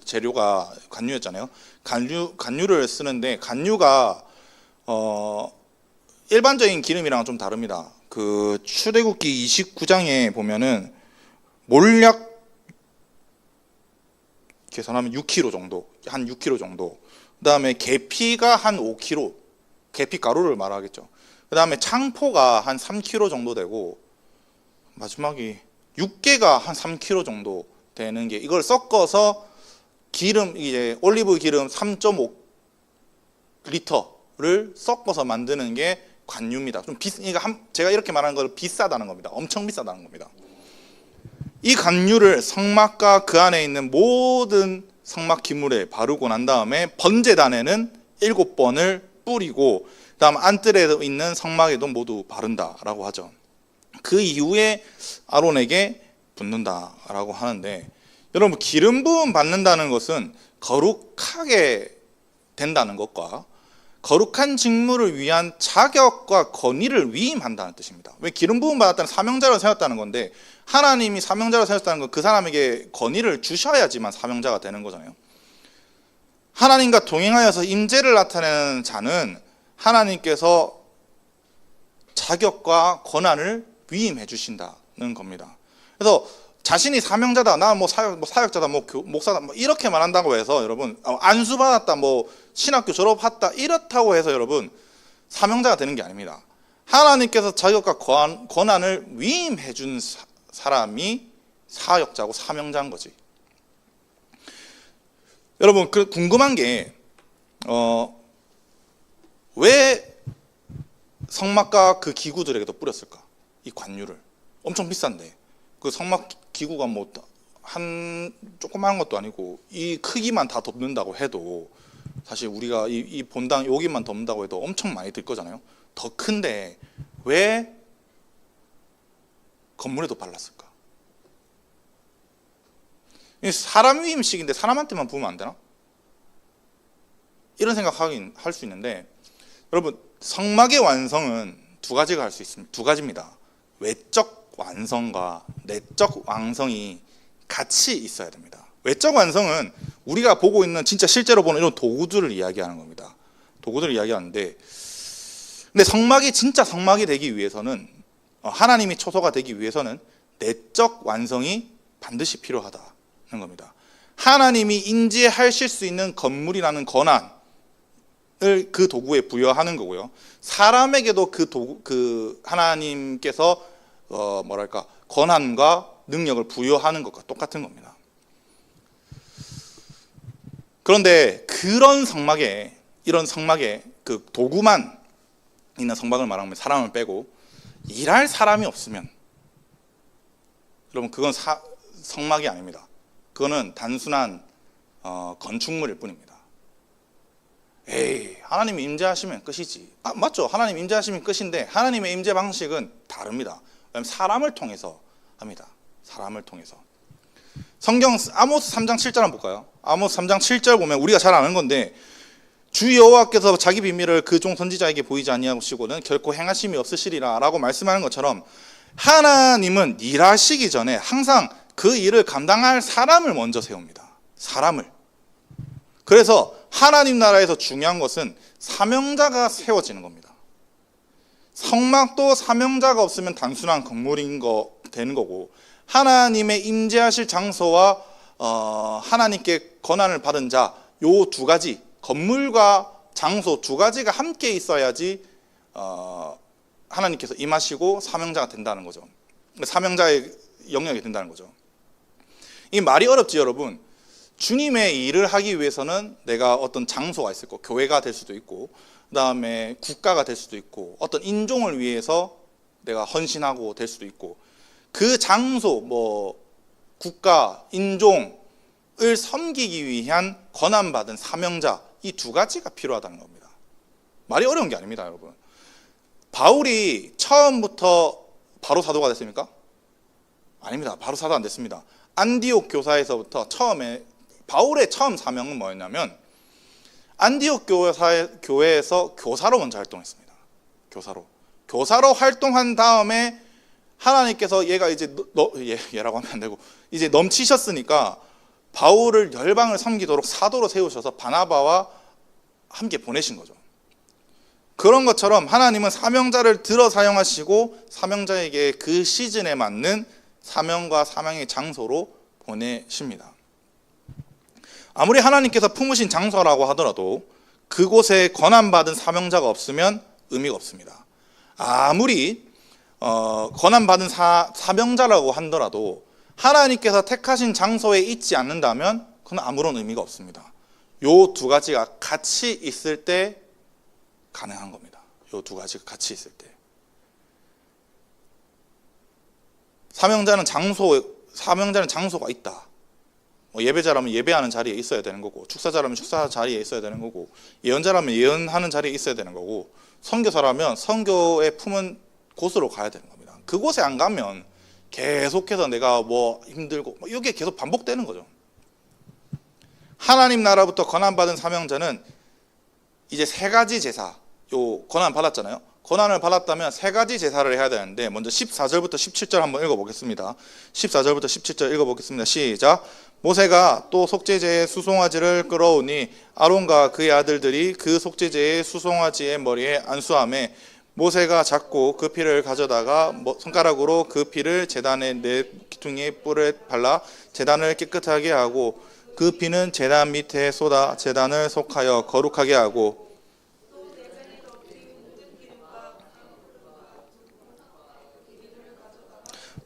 Speaker 1: 재료가 관유였잖아요. 관유를 쓰는데, 관유가 일반적인 기름이랑은 좀 다릅니다. 그 출애굽기 29장에 보면은 몰약 계산하면 6kg 정도, 한 6kg 정도. 그다음에 계피가 한 5kg, 계피 가루를 말하겠죠. 그다음에 창포가 한 3kg 정도 되고, 마지막이 육개가 한 3kg 정도 되는 게, 이걸 섞어서 기름, 이제 올리브 기름 3.5리터를 섞어서 만드는 게 관유입니다. 좀 제가 이렇게 말하는 걸 비싸다는 겁니다. 엄청 비싸다는 겁니다. 이 관유를 성막과 그 안에 있는 모든 성막 기물에 바르고 난 다음에 번제단에는 7번을 뿌리고, 그다음 안뜰에 있는 성막에도 모두 바른다라고 하죠. 그 이후에 아론에게 붓는다라고 하는데, 여러분 기름 부음 받는다는 것은 거룩하게 된다는 것과 거룩한 직무를 위한 자격과 권위를 위임한다는 뜻입니다. 왜 기름 부음 받았다는 사명자로 세웠다는 건데, 하나님이 사명자로 세웠다는 건 그 사람에게 권위를 주셔야지만 사명자가 되는 거잖아요. 하나님과 동행하여서 임재를 나타내는 자는 하나님께서 자격과 권한을 위임해 주신다는 겁니다. 그래서 자신이 사명자다, 나 뭐 사역자다, 뭐 목사다, 뭐 이렇게 말한다고 해서 여러분 안수 받았다, 뭐 신학교 졸업했다 이렇다고 해서 여러분 사명자가 되는 게 아닙니다. 하나님께서 자격과 권한을 위임해 준 사람이 사역자고 사명자인 거지. 여러분 궁금한 게 왜 성막과 그 기구들에게도 뿌렸을까? 이 관유를 엄청 비싼데 그 성막 기구가 뭐 한 조그마한 것도 아니고 이 크기만 다 덮는다고 해도 사실 우리가 이 본당 여기만 덮는다고 해도 엄청 많이 들 거잖아요. 더 큰데 왜 건물에도 발랐을까? 사람 위임식인데 사람한테만 부으면 안 되나? 이런 생각하긴 할 수 있는데 여러분 성막의 완성은 두 가지가 할 수 있습니다. 두 가지입니다. 외적 완성과 내적 완성이 같이 있어야 됩니다. 외적 완성은 우리가 보고 있는 진짜 실제로 보는 이런 도구들을 이야기하는 겁니다. 도구들을 이야기하는데 근데 성막이 진짜 성막이 되기 위해서는 하나님이 초소가 되기 위해서는 내적 완성이 반드시 필요하다는 겁니다. 하나님이 인지하실 수 있는 건물이라는 권한을 그 도구에 부여하는 거고요. 사람에게도 그 하나님께서 권한과 능력을 부여하는 것과 똑같은 겁니다. 그런데 그런 성막에 이런 성막에 그 도구만 있는 성막을 말하면 사람을 빼고 일할 사람이 없으면 여러분 그건 성막이 아닙니다. 그거는 단순한 건축물일 뿐입니다. 에이 하나님이 임재하시면 끝이지. 맞죠. 하나님 임재하시면 끝인데 하나님의 임재 방식은 다릅니다. 왜냐하면 사람을 통해서 합니다. 사람을 통해서. 성경 아모스 3장 7절 한번 볼까요? 아모스 3장 7절 보면 우리가 잘 아는 건데 주 여호와께서 자기 비밀을 그 종 선지자에게 보이지 아니하시고는 결코 행하심이 없으시리라 라고 말씀하는 것처럼 하나님은 일하시기 전에 항상 그 일을 감당할 사람을 먼저 세웁니다. 사람을. 그래서 하나님 나라에서 중요한 것은 사명자가 세워지는 겁니다. 성막도 사명자가 없으면 단순한 건물인 되는 거고 하나님의 임재하실 장소와 하나님께 권한을 받은 자 요 두 가지 건물과 장소 두 가지가 함께 있어야지 하나님께서 임하시고 사명자가 된다는 거죠. 사명자의 영역이 된다는 거죠. 이 말이 어렵지 여러분. 주님의 일을 하기 위해서는 내가 어떤 장소가 있을 거고 교회가 될 수도 있고 그 다음에 국가가 될 수도 있고 어떤 인종을 위해서 내가 헌신하고 될 수도 있고 그 장소 국가 인종을 섬기기 위한 권한받은 사명자 이 두 가지가 필요하다는 겁니다. 말이 어려운 게 아닙니다 여러분. 바울이 처음부터 바로 사도가 됐습니까? 아닙니다. 바로 사도 안 됐습니다. 안디옥 교사에서부터 바울의 처음 사명은 뭐였냐면 안디옥 교회에서 교사로 먼저 활동했습니다. 교사로 활동한 다음에 하나님께서 얘가 이제 얘라고 하면 안 되고 이제 넘치셨으니까 바울을 열방을 섬기도록 사도로 세우셔서 바나바와 함께 보내신 거죠. 그런 것처럼 하나님은 사명자를 들어 사용하시고 사명자에게 그 시즌에 맞는 사명과 사명의 장소로 보내십니다. 아무리 하나님께서 품으신 장소라고 하더라도 그곳에 권한받은 사명자가 없으면 의미가 없습니다. 아무리 권한받은 사명자라고 하더라도 하나님께서 택하신 장소에 있지 않는다면 그건 아무런 의미가 없습니다. 요 두 가지가 같이 있을 때 가능한 겁니다. 요 두 가지가 같이 있을 때. 사명자는 장소가 있다. 예배자라면 예배하는 자리에 있어야 되는 거고 축사자라면 축사 자리에 있어야 되는 거고 예언자라면 예언하는 자리에 있어야 되는 거고 선교사라면 선교에 품은 곳으로 가야 되는 겁니다. 그곳에 안 가면 계속해서 내가 힘들고 이게 계속 반복되는 거죠. 하나님 나라부터 권한받은 사명자는 이제 세 가지 제사 요 권한 받았잖아요. 권한을 받았다면 세 가지 제사를 해야 되는데 먼저 14절부터 17절 한번 읽어보겠습니다. 14절부터 17절 읽어보겠습니다. 시작. 모세가 또 속죄제의 수송아지를 끌어오니 아론과 그의 아들들이 그 속죄제의 수송아지의 머리에 안수하매 모세가 잡고 그 피를 가져다가 손가락으로 그 피를 제단의 네 기둥의 뿔에 발라 제단을 깨끗하게 하고 그 피는 제단 밑에 쏟아 제단을 속하여 거룩하게 하고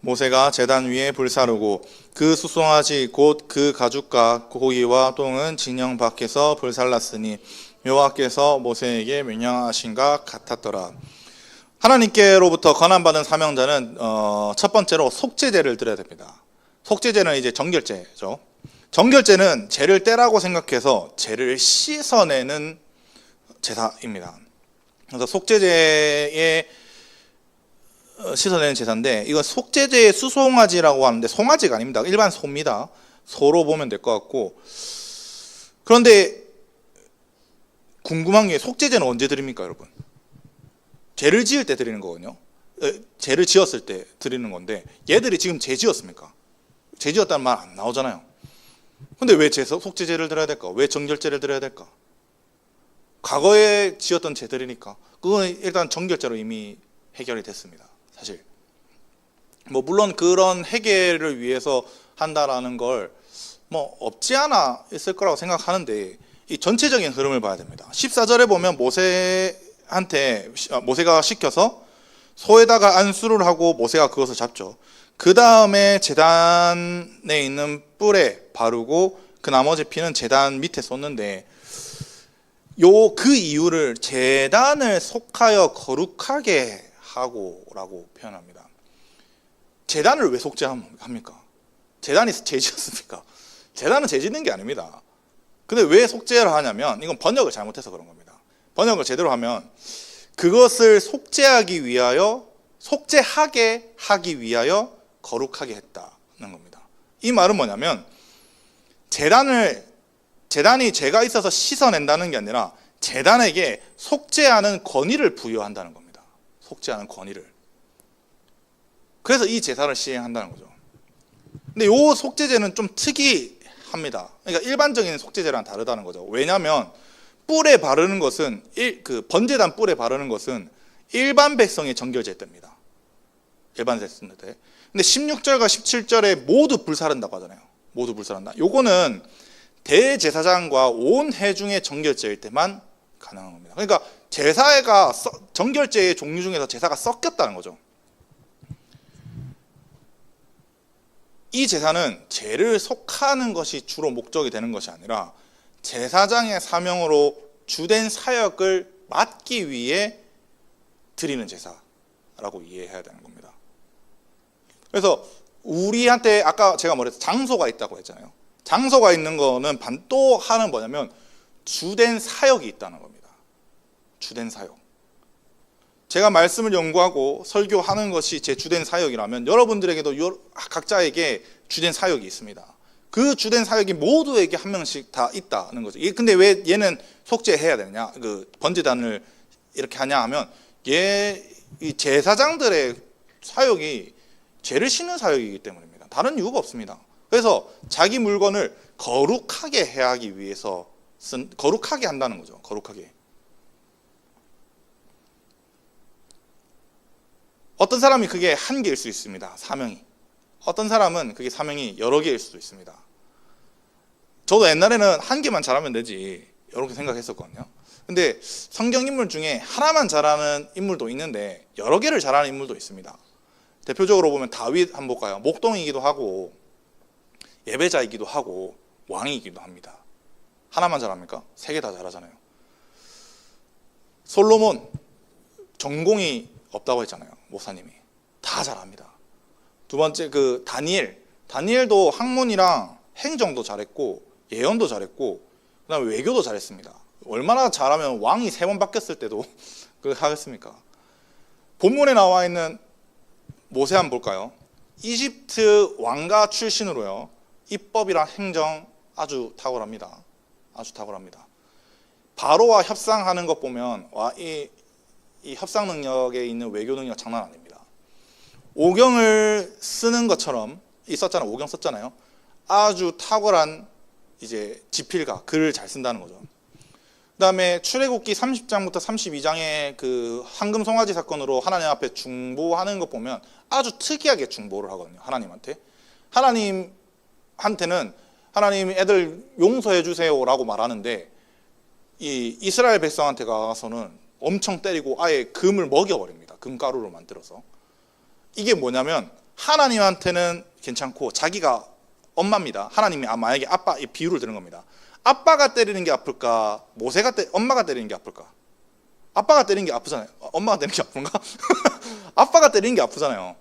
Speaker 1: 모세가 제단 위에 불사르고 그 수송아지 곧 그 가죽과 고기와 똥은 진영 밖에서 불살랐으니 여호와께서 모세에게 명령하신가 같았더라. 하나님께로부터 권한받은 사명자는 첫 번째로 속죄제를 드려야 됩니다. 속죄제는 이제 정결제죠. 정결제는 죄를 떼라고 생각해서 죄를 씻어내는 제사입니다. 그래서 속죄제에 씻어내는 제사인데 이건 속죄제의 수송아지라고 하는데 송아지가 아닙니다. 일반 소입니다. 소로 보면 될 것 같고, 그런데 궁금한 게 속죄제는 언제 드립니까, 여러분? 죄를 지을 때 드리는 거거든요. 죄를 지었을 때 드리는 건데 얘들이 지금 죄 지었습니까? 죄 지었다는 말 안 나오잖아요. 근데 왜 속죄제를 드려야 될까? 왜 정결제를 드려야 될까? 과거에 지었던 죄들이니까 그건 일단 정결제로 이미 해결이 됐습니다. 사실 물론 그런 해결을 위해서 한다라는 걸 없지 않아 있을 거라고 생각하는데 이 전체적인 흐름을 봐야 됩니다. 14절에 보면 모세가 시켜서 소에다가 안수를 하고 모세가 그것을 잡죠. 그 다음에 제단에 있는 뿔에 바르고 그 나머지 피는 제단 밑에 쏟는데 그 이유를 제단을 속하여 거룩하게 하고라고 표현합니다. 제단을 왜 속죄합니까? 제단이 죄지었습니까? 제단은 죄짓는 게 아닙니다. 근데 왜 속죄를 하냐면 이건 번역을 잘못해서 그런 겁니다. 번역을 제대로 하면 그것을 속죄하게 하기 위하여 거룩하게 했다는 겁니다. 이 말은 뭐냐면 제단이 죄가 있어서 씻어낸다는 게 아니라 제단에게 속죄하는 권위를 부여한다는 겁니다. 속죄하는 권위를. 그래서 이 제사를 시행한다는 거죠. 근데 이 속죄제는 좀 특이합니다. 그러니까 일반적인 속죄제랑 다르다는 거죠. 왜냐하면 뿔에 바르는 것은 번제단 뿔에 바르는 것은 일반 백성의 정결제 때입니다. 일반 백성 때. 근데 16절과 17절에 모두 불사른다고 하잖아요. 모두 불사른다. 요거는 대제사장과 온 회중의 정결제일 때만 가능한 겁니다. 그러니까 정결제의 종류 중에서 제사가 섞였다는 거죠. 이 제사는 죄를 속하는 것이 주로 목적이 되는 것이 아니라 제사장의 사명으로 주된 사역을 맡기 위해 드리는 제사라고 이해해야 되는 겁니다. 그래서 우리한테 아까 제가 말했던 장소가 있다고 했잖아요. 장소가 있는 거는 또 하나는 뭐냐면 주된 사역이 있다는 겁니다. 주된 사역. 제가 말씀을 연구하고 설교하는 것이 제 주된 사역이라면 여러분들에게도 각자에게 주된 사역이 있습니다. 그 주된 사역이 모두에게 한 명씩 다 있다는 거죠. 근데 왜 얘는 속죄해야 되느냐? 번제단을 이렇게 하냐 하면 이 제사장들의 사역이 죄를 씻는 사역이기 때문입니다. 다른 이유가 없습니다. 그래서 자기 물건을 거룩하게 하기 위해서 거룩하게 한다는 거죠. 거룩하게. 어떤 사람이 그게 한 개일 수 있습니다. 사명이. 어떤 사람은 그게 사명이 여러 개일 수도 있습니다. 저도 옛날에는 한 개만 잘하면 되지 이렇게 생각했었거든요. 근데 성경 인물 중에 하나만 잘하는 인물도 있는데 여러 개를 잘하는 인물도 있습니다. 대표적으로 보면 다윗 한번 볼까요? 목동이기도 하고 예배자이기도 하고 왕이기도 합니다. 하나만 잘합니까? 세 개 다 잘하잖아요. 솔로몬 전공이 없다고 했잖아요. 목사님이 다 잘합니다. 두 번째 다니엘도 학문이랑 행정도 잘했고 예언도 잘했고 그다음에 외교도 잘했습니다. 얼마나 잘하면 왕이 3번 바뀌었을 때도 그렇게 하겠습니까? 본문에 나와 있는 모세 한번 볼까요? 이집트 왕가 출신으로요. 입법이랑 행정 아주 탁월합니다. 아주 탁월합니다. 바로와 협상하는 것 보면 이 협상 능력에 있는 외교 능력 장난 아닙니다. 오경을 쓰는 것처럼 오경 썼잖아요. 아주 탁월한 이제 지필가, 글을 잘 쓴다는 거죠. 그다음에 출애굽기 30장부터 32장의 그 황금 송아지 사건으로 하나님 앞에 중보하는 거 보면 아주 특이하게 중보를 하거든요. 하나님한테. 하나님한테는 하나님 애들 용서해 주세요라고 말하는데 이 이스라엘 백성한테 가서는 엄청 때리고 아예 금을 먹여버립니다. 금가루로 만들어서. 이게 뭐냐면 하나님한테는 괜찮고 자기가 엄마입니다. 하나님이 만약에 아빠, 이 비유를 드는 겁니다. 아빠가 때리는 게 아플까? 엄마가 때리는 게 아플까? 아빠가 때리는 게 아프잖아요. 엄마가 때리는 게 아픈가? 아빠가 때리는 게 아프잖아요.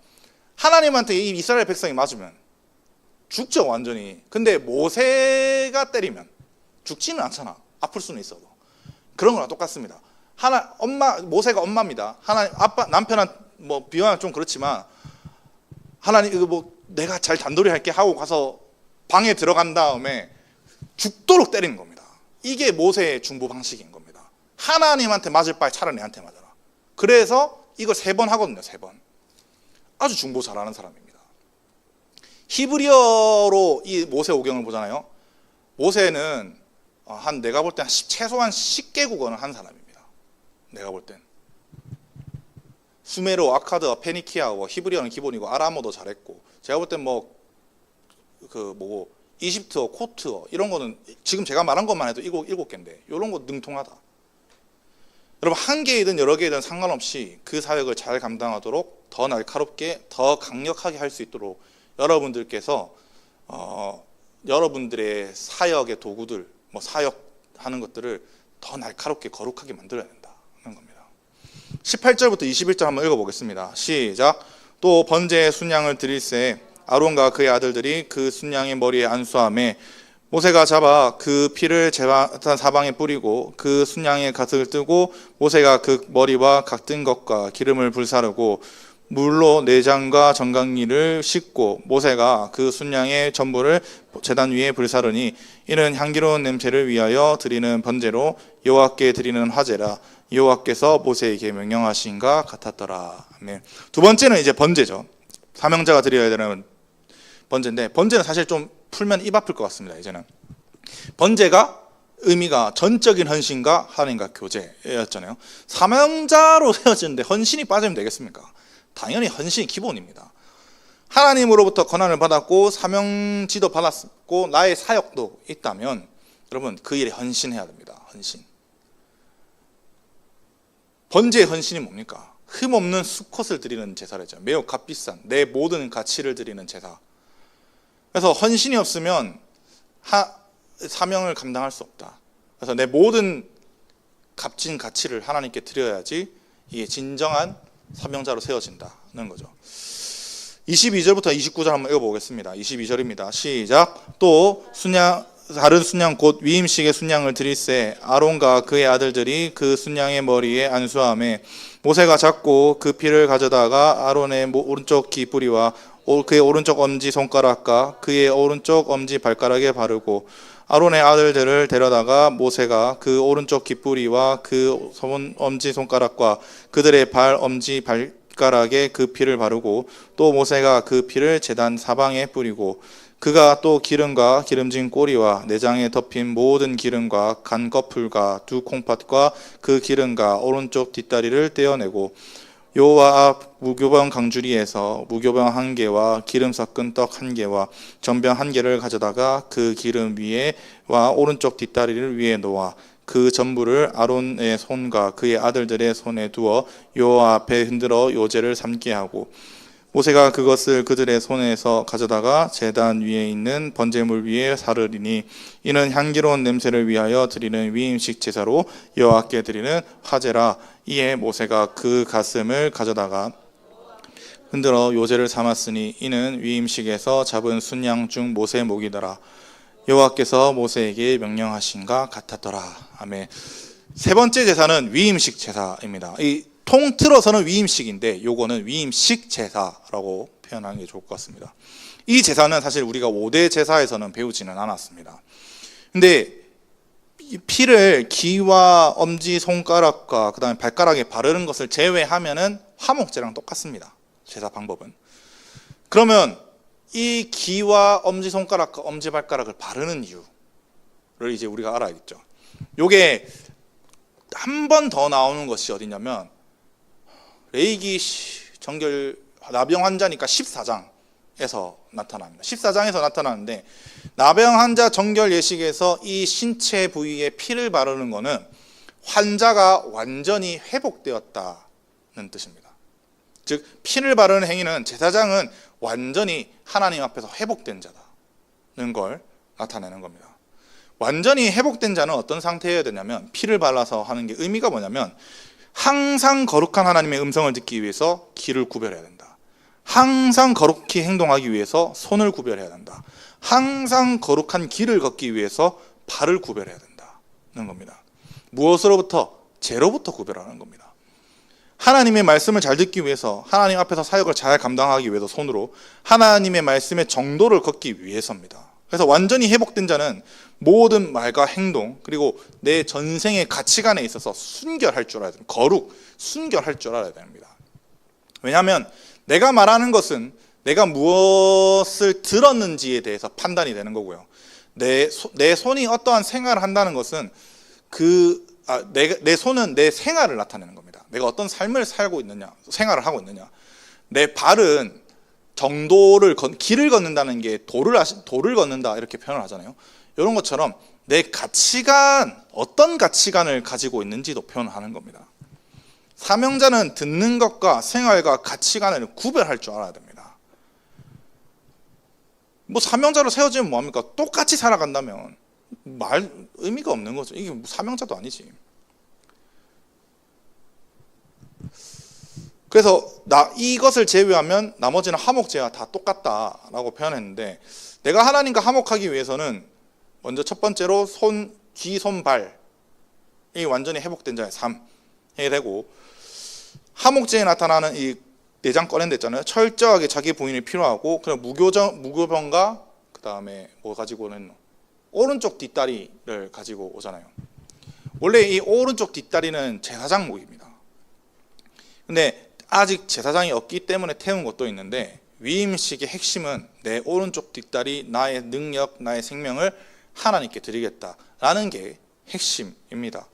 Speaker 1: 하나님한테 이 이스라엘 백성이 맞으면 죽죠, 완전히. 근데 모세가 때리면 죽지는 않잖아. 아플 수는 있어도. 그런 거랑 똑같습니다. 모세가 엄마입니다. 남편한 비유하면 좀 그렇지만 하나님 이거 내가 잘 단돌이 할게 하고 가서 방에 들어간 다음에 죽도록 때리는 겁니다. 이게 모세의 중보 방식인 겁니다. 하나님한테 맞을 바에 차라리 내한테 맞아라. 그래서 이걸 3번 하거든요. 3번. 아주 중보 잘하는 사람입니다. 히브리어로 이 모세 오경을 보잖아요. 모세는 내가 볼 때 최소한 10개국어는 한 사람입니다. 내가 볼 땐. 수메르, 아카드, 페니키아어, 히브리어는 기본이고 아람어도 잘했고 제가 볼 땐 이집트어, 코트어 이런 거는 지금 제가 말한 것만 해도 7개인데 이런 거 능통하다. 여러분 한 개이든 여러 개이든 상관없이 그 사역을 잘 감당하도록 더 날카롭게 더 강력하게 할 수 있도록 여러분들께서 여러분들의 사역의 도구들 사역하는 것들을 더 날카롭게 거룩하게 만들어야 된다는 겁니다. 18절부터 21절 한번 읽어보겠습니다. 시작. 또 번제의 순양을 드릴새 아론과 그의 아들들이 그 순양의 머리에 안수하매 모세가 잡아 그 피를 제단 사방에 뿌리고 그 순양의 갓을 뜨고 모세가 그 머리와 각 뜬 것과 기름을 불사르고 물로 내장과 정강이를 씻고 모세가 그 순양의 전부를 제단 위에 불사르니 이는 향기로운 냄새를 위하여 드리는 번제로 여호와께 드리는 화제라. 여호와께서 모세에게 명령하신가 같았더라. 아멘. 두 번째는 이제 번제죠. 사명자가 드려야 되는 번제인데 번제는 사실 좀 풀면 입 아플 것 같습니다. 이제는 번제가 의미가 전적인 헌신과 하나님과 교제였잖아요. 사명자로 세워지는데 헌신이 빠지면 되겠습니까? 당연히 헌신이 기본입니다. 하나님으로부터 권한을 받았고 사명지도 받았고 나의 사역도 있다면 여러분 그 일에 헌신해야 됩니다. 헌신. 번제의 헌신이 뭡니까? 흠없는 수컷을 드리는 제사랬죠. 매우 값비싼 내 모든 가치를 드리는 제사. 그래서 헌신이 없으면 사명을 감당할 수 없다. 그래서 내 모든 값진 가치를 하나님께 드려야지 이게 진정한 사명자로 세워진다는 거죠. 22절부터 29절 한번 읽어보겠습니다. 22절입니다. 시작. 또 다른 순양 곧 위임식의 순양을 드릴새 아론과 그의 아들들이 그 순양의 머리에 안수하매 모세가 잡고 그 피를 가져다가 아론의 오른쪽 귀 뿌리와 그의 오른쪽 엄지 손가락과 그의 오른쪽 엄지 발가락에 바르고 아론의 아들들을 데려다가 모세가 그 오른쪽 깃뿌리와 그 엄지 손가락과 그들의 발 엄지 발가락에 그 피를 바르고 또 모세가 그 피를 제단 사방에 뿌리고 그가 또 기름과 기름진 꼬리와 내장에 덮인 모든 기름과 간 거풀과 두 콩팥과 그 기름과 오른쪽 뒷다리를 떼어내고 여호와 앞 무교병 강주리에서 무교병 1개와 기름 섞은 떡 1개와 전병 1개를 가져다가 그 기름 위에와 오른쪽 뒷다리를 위에 놓아 그 전부를 아론의 손과 그의 아들들의 손에 두어 여호와 앞에 흔들어 요제를 삼게 하고 모세가 그것을 그들의 손에서 가져다가 제단 위에 있는 번제물 위에 사르리니 이는 향기로운 냄새를 위하여 드리는 위임식 제사로 여호와께 드리는 화제라. 이에 모세가 그 가슴을 가져다가 흔들어 요제를 삼았으니 이는 위임식에서 잡은 순양 중 모세 목이더라. 여호와께서 모세에게 명령하신가 같았더라. 아멘. 세 번째 제사는 위임식 제사입니다. 통틀어서는 위임식인데 요거는 위임식 제사라고 표현하는 게 좋을 것 같습니다. 이 제사는 사실 우리가 5대 제사에서는 배우지는 않았습니다. 근데 이 피를 귀와 엄지 손가락과 그 다음에 발가락에 바르는 것을 제외하면은 화목제랑 똑같습니다. 제사 방법은. 그러면 이 귀와 엄지 손가락과 엄지 발가락을 바르는 이유를 이제 우리가 알아야겠죠. 요게 한 번 더 나오는 것이 어디냐면 레위기 정결 나병 환자니까 14장에서 나타납니다. 14장에서 나타나는데 나병 환자 정결 예식에서 이 신체 부위에 피를 바르는 것은 환자가 완전히 회복되었다는 뜻입니다. 즉 피를 바르는 행위는 제사장은 완전히 하나님 앞에서 회복된 자다는 걸 나타내는 겁니다. 완전히 회복된 자는 어떤 상태여야 되냐면 피를 발라서 하는 게 의미가 뭐냐면 항상 거룩한 하나님의 음성을 듣기 위해서 귀를 구별해야 된다. 항상 거룩히 행동하기 위해서 손을 구별해야 된다. 항상 거룩한 길을 걷기 위해서 발을 구별해야 된다는 겁니다. 무엇으로부터? 죄로부터 구별하는 겁니다. 하나님의 말씀을 잘 듣기 위해서, 하나님 앞에서 사역을 잘 감당하기 위해서 손으로 하나님의 말씀의 정도를 걷기 위해서입니다. 그래서 완전히 회복된 자는 모든 말과 행동 그리고 내 전생의 가치관에 있어서 순결할 줄 알아야 됩니다. 거룩, 순결할 줄 알아야 됩니다. 왜냐하면 내가 말하는 것은 내가 무엇을 들었는지에 대해서 판단이 되는 거고요. 내 손이 어떠한 생활을 한다는 것은 내 손은 내 생활을 나타내는 겁니다. 내가 어떤 삶을 살고 있느냐, 생활을 하고 있느냐. 내 발은 길을 걷는다는 게 도를 걷는다 이렇게 표현을 하잖아요. 이런 것처럼 내 가치관, 어떤 가치관을 가지고 있는지도 표현하는 겁니다. 사명자는 듣는 것과 생활과 가치관을 구별할 줄 알아야 됩니다. 뭐 사명자로 세워지면 뭐합니까? 똑같이 살아간다면 의미가 없는 거죠. 이게 사명자도 아니지. 그래서 이것을 제외하면 나머지는 화목제와 다 똑같다라고 표현했는데, 내가 하나님과 화목하기 위해서는 먼저 첫 번째로 귀, 손, 발이 완전히 회복된 자의 삶 해야 되고, 화목제에 나타나는 이 내장 꺼낸 데 있잖아요. 철저하게 자기 부인이 필요하고, 그럼 무교병과 그 다음에 뭐 가지고는 오른쪽 뒷다리를 가지고 오잖아요. 원래 이 오른쪽 뒷다리는 제사장 목입니다. 근데 아직 제사장이 없기 때문에 태운 것도 있는데, 위임식의 핵심은 내 오른쪽 뒷다리, 나의 능력, 나의 생명을 하나님께 드리겠다라는 게 핵심입니다.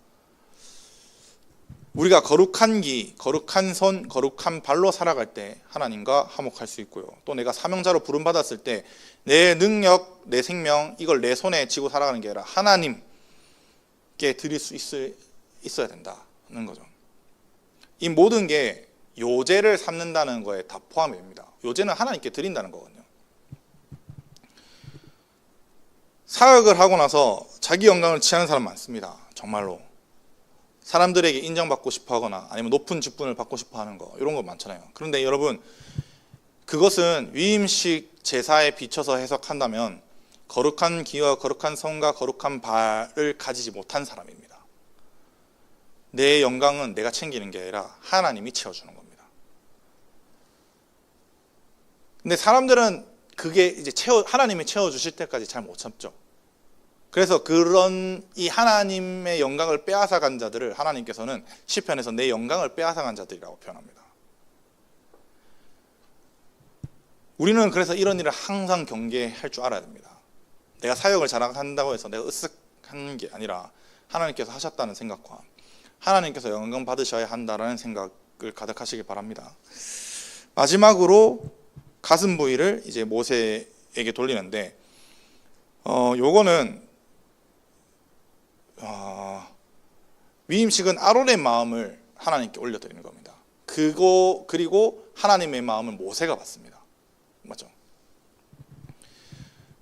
Speaker 1: 우리가 거룩한 귀, 거룩한 손, 거룩한 발로 살아갈 때 하나님과 화목할 수 있고요. 또 내가 사명자로 부름받았을 때 내 능력, 내 생명, 이걸 내 손에 쥐고 살아가는 게 아니라 하나님께 드릴 수 있어야 된다는 거죠. 이 모든 게 요제를 삼는다는 거에 다 포함이 됩니다. 요제는 하나님께 드린다는 거거든요. 사역을 하고 나서 자기 영광을 취하는 사람 많습니다. 정말로. 사람들에게 인정받고 싶어 하거나 아니면 높은 직분을 받고 싶어 하는 거, 이런 거 많잖아요. 그런데 여러분, 그것은 위임식 제사에 비춰서 해석한다면 거룩한 귀와 거룩한 손과 거룩한 발을 가지지 못한 사람입니다. 내 영광은 내가 챙기는 게 아니라 하나님이 채워주는 겁니다. 근데 사람들은 그게 이제 하나님이 채워주실 때까지 잘 못 참죠. 그래서 그런 이 하나님의 영광을 빼앗아간 자들을 하나님께서는 시편에서 내 영광을 빼앗아간 자들이라고 표현합니다. 우리는 그래서 이런 일을 항상 경계할 줄 알아야 됩니다. 내가 사역을 잘한다고 해서 내가 으쓱하는 게 아니라 하나님께서 하셨다는 생각과 하나님께서 영광 받으셔야 한다라는 생각을 가득하시길 바랍니다. 마지막으로 가슴 부위를 이제 모세에게 돌리는데, 요거는 위임식은 아론의 마음을 하나님께 올려드리는 겁니다. 그리고 하나님의 마음을 모세가 받습니다. 맞죠?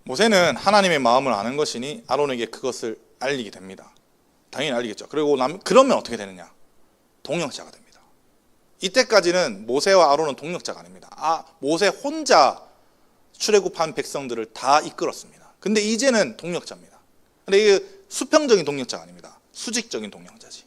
Speaker 1: 모세는 하나님의 마음을 아는 것이니 아론에게 그것을 알리게 됩니다. 당연히 알리겠죠. 그러면 어떻게 되느냐? 동역자가 됩니다. 이때까지는 모세와 아론은 동역자가 아닙니다. 모세 혼자 출애굽한 백성들을 다 이끌었습니다. 근데 이제는 동역자입니다. 근데 이게 수평적인 동역자가 아닙니다. 수직적인 동역자지.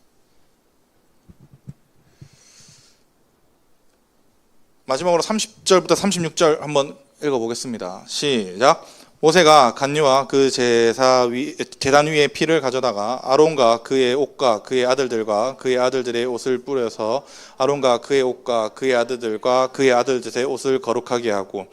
Speaker 1: 마지막으로 30절부터 36절 한번 읽어보겠습니다. 시작. 모세가 간유와 그 제단 위에 피를 가져다가 아론과 그의 옷과 그의 아들들과 그의 아들들의 옷을 뿌려서 아론과 그의 옷과 그의 아들들과 그의 아들들의 옷을 거룩하게 하고,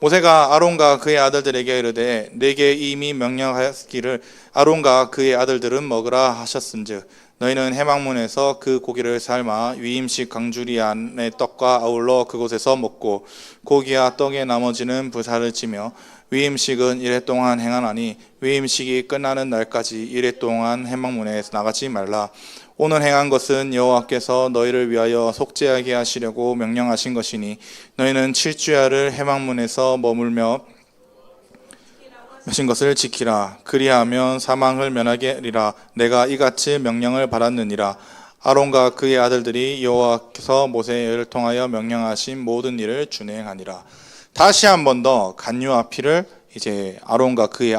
Speaker 1: 모세가 아론과 그의 아들들에게 이르되 내게 이미 명령하였기를 아론과 그의 아들들은 먹으라 하셨은즉 너희는 회막문에서 그 고기를 삶아 위임식 강주리 안의 떡과 아울러 그곳에서 먹고 고기와 떡의 나머지는 부사를 치며 위임식은 이래 동안 행하나니 위임식이 끝나는 날까지 이래 동안 회막문에 나가지 말라. 오늘 행한 것은 여호와께서 너희를 위하여 속죄하게 하시려고 명령하신 것이니 너희는 7주야를 회막문에서 머물며 하신 것을 지키라. 그리하면 사망을 면하게 하리라. 내가 이같이 명령을 받았느니라. 아론과 그의 아들들이 여호와께서 모세를 통하여 명령하신 모든 일을 준행하니라. 다시 한 번 더 간유와 피를 이제 아론과 그의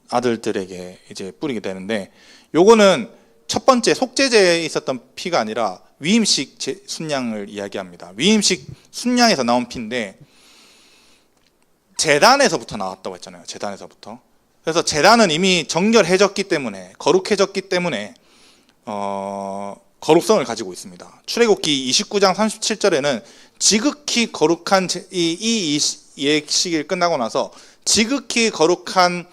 Speaker 1: 아들들에게 이제 뿌리게 되는데, 요거는 첫 번째 속죄제에 있었던 피가 아니라 위임식 순양을 이야기합니다. 위임식 순양에서 나온 피인데 제단에서부터 나왔다고 했잖아요. 제단에서부터. 그래서 제단은 이미 정결해졌기 때문에, 거룩해졌기 때문에 거룩성을 가지고 있습니다. 출애굽기 29장 37절에는 지극히 거룩한 이 예식일 끝나고 나서 지극히 거룩한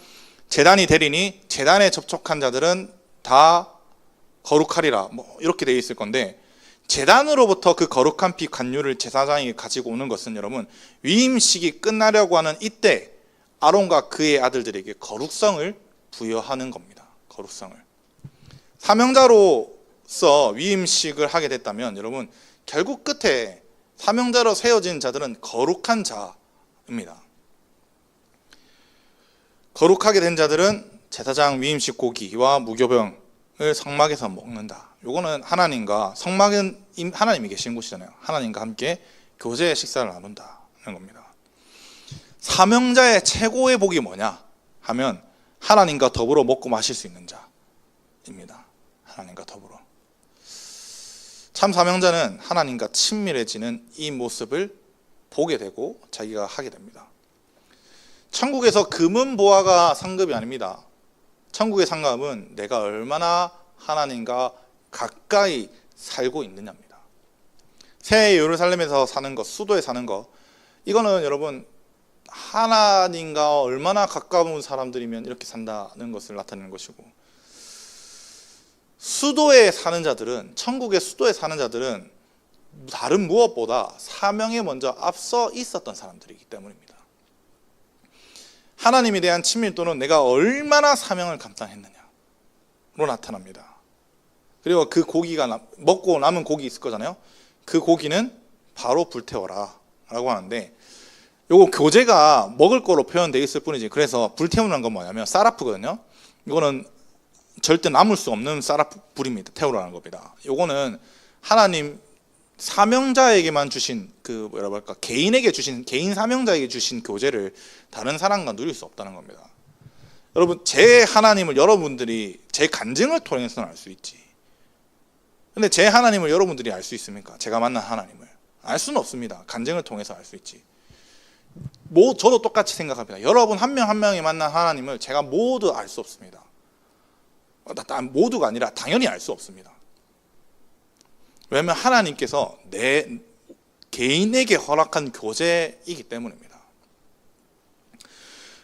Speaker 1: 제단이 되리니 제단에 접촉한 자들은 다 거룩하리라, 뭐 이렇게 되어 있을 건데, 제단으로부터 그 거룩한 피 관유를 제사장이 가지고 오는 것은 여러분 위임식이 끝나려고 하는 이때 아론과 그의 아들들에게 거룩성을 부여하는 겁니다. 거룩성을. 사명자로서 위임식을 하게 됐다면 여러분 결국 끝에 사명자로 세워진 자들은 거룩한 자입니다. 거룩하게 된 자들은 제사장 위임식 고기와 무교병을 성막에서 먹는다. 요거는 하나님과, 성막은 하나님이 계신 곳이잖아요. 하나님과 함께 교제 식사를 나눈다는 겁니다. 사명자의 최고의 복이 뭐냐 하면 하나님과 더불어 먹고 마실 수 있는 자입니다. 하나님과 더불어. 참 사명자는 하나님과 친밀해지는 이 모습을 보게 되고 자기가 하게 됩니다. 천국에서 금은 보화가 상급이 아닙니다. 천국의 상급은 내가 얼마나 하나님과 가까이 살고 있느냐입니다. 새 예루살렘에서 사는 것, 수도에 사는 것, 이거는 여러분 하나님과 얼마나 가까운 사람들이면 이렇게 산다는 것을 나타내는 것이고, 수도에 사는 자들은, 천국의 수도에 사는 자들은 다른 무엇보다 사명에 먼저 앞서 있었던 사람들이기 때문입니다. 하나님에 대한 친밀도는 내가 얼마나 사명을 감당했느냐로 나타납니다. 그리고 그 고기가, 먹고 남은 고기 있을 거잖아요. 그 고기는 바로 불태워라 라고 하는데, 요거 교재가 먹을 거로 표현되어 있을 뿐이지, 그래서 불태우는 건 뭐냐면 사라프거든요. 이거는 절대 남을 수 없는 사라프 불입니다. 태우라는 겁니다. 요거는 하나님 사명자에게만 주신 그 뭐라고 할까, 개인에게 주신, 개인 사명자에게 주신 교재를 다른 사람과 누릴 수 없다는 겁니다. 여러분, 제 하나님을 여러분들이 제 간증을 통해서는 알 수 있지. 근데 제 하나님을 여러분들이 알 수 있습니까? 제가 만난 하나님을 알 수는 없습니다. 간증을 통해서 알 수 있지. 저도 똑같이 생각합니다. 여러분 한 명 한 명이 만난 하나님을 제가 모두 알 수 없습니다. 모두가 아니라 당연히 알 수 없습니다. 왜냐하면 하나님께서 내 개인에게 허락한 교제이기 때문입니다.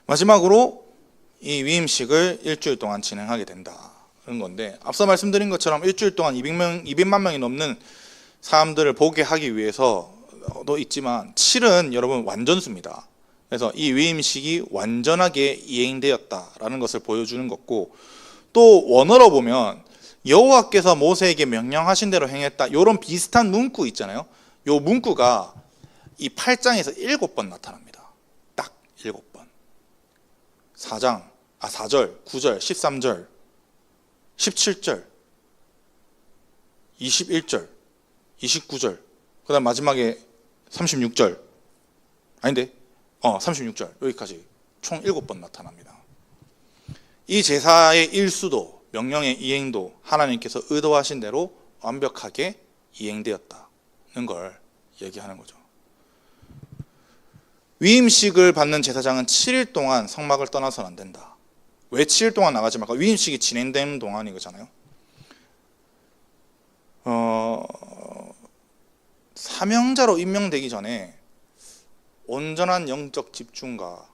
Speaker 1: 마지막으로 이 위임식을 일주일 동안 진행하게 된다는 건데, 앞서 말씀드린 것처럼 일주일 동안 200만 명이 넘는 사람들을 보게 하기 위해서도 있지만 7은 여러분 완전수입니다. 그래서 이 위임식이 완전하게 이행되었다라는 것을 보여주는 것고, 또 원어로 보면 여호와께서 모세에게 명령하신 대로 행했다, 이런 비슷한 문구 있잖아요. 이 문구가 이 8장에서 7번 나타납니다. 딱 7번. 4절, 9절, 13절, 17절, 21절, 29절, 그 다음 마지막에 36절, 아닌데 36절, 여기까지 총 7번 나타납니다. 이 제사의 일수도, 명령의 이행도 하나님께서 의도하신 대로 완벽하게 이행되었다는 걸 얘기하는 거죠. 위임식을 받는 제사장은 7일 동안 성막을 떠나서는 안 된다. 왜 7일 동안 나가지 말까? 위임식이 진행되는 동안이거잖아요. 사명자로 임명되기 전에 온전한 영적 집중과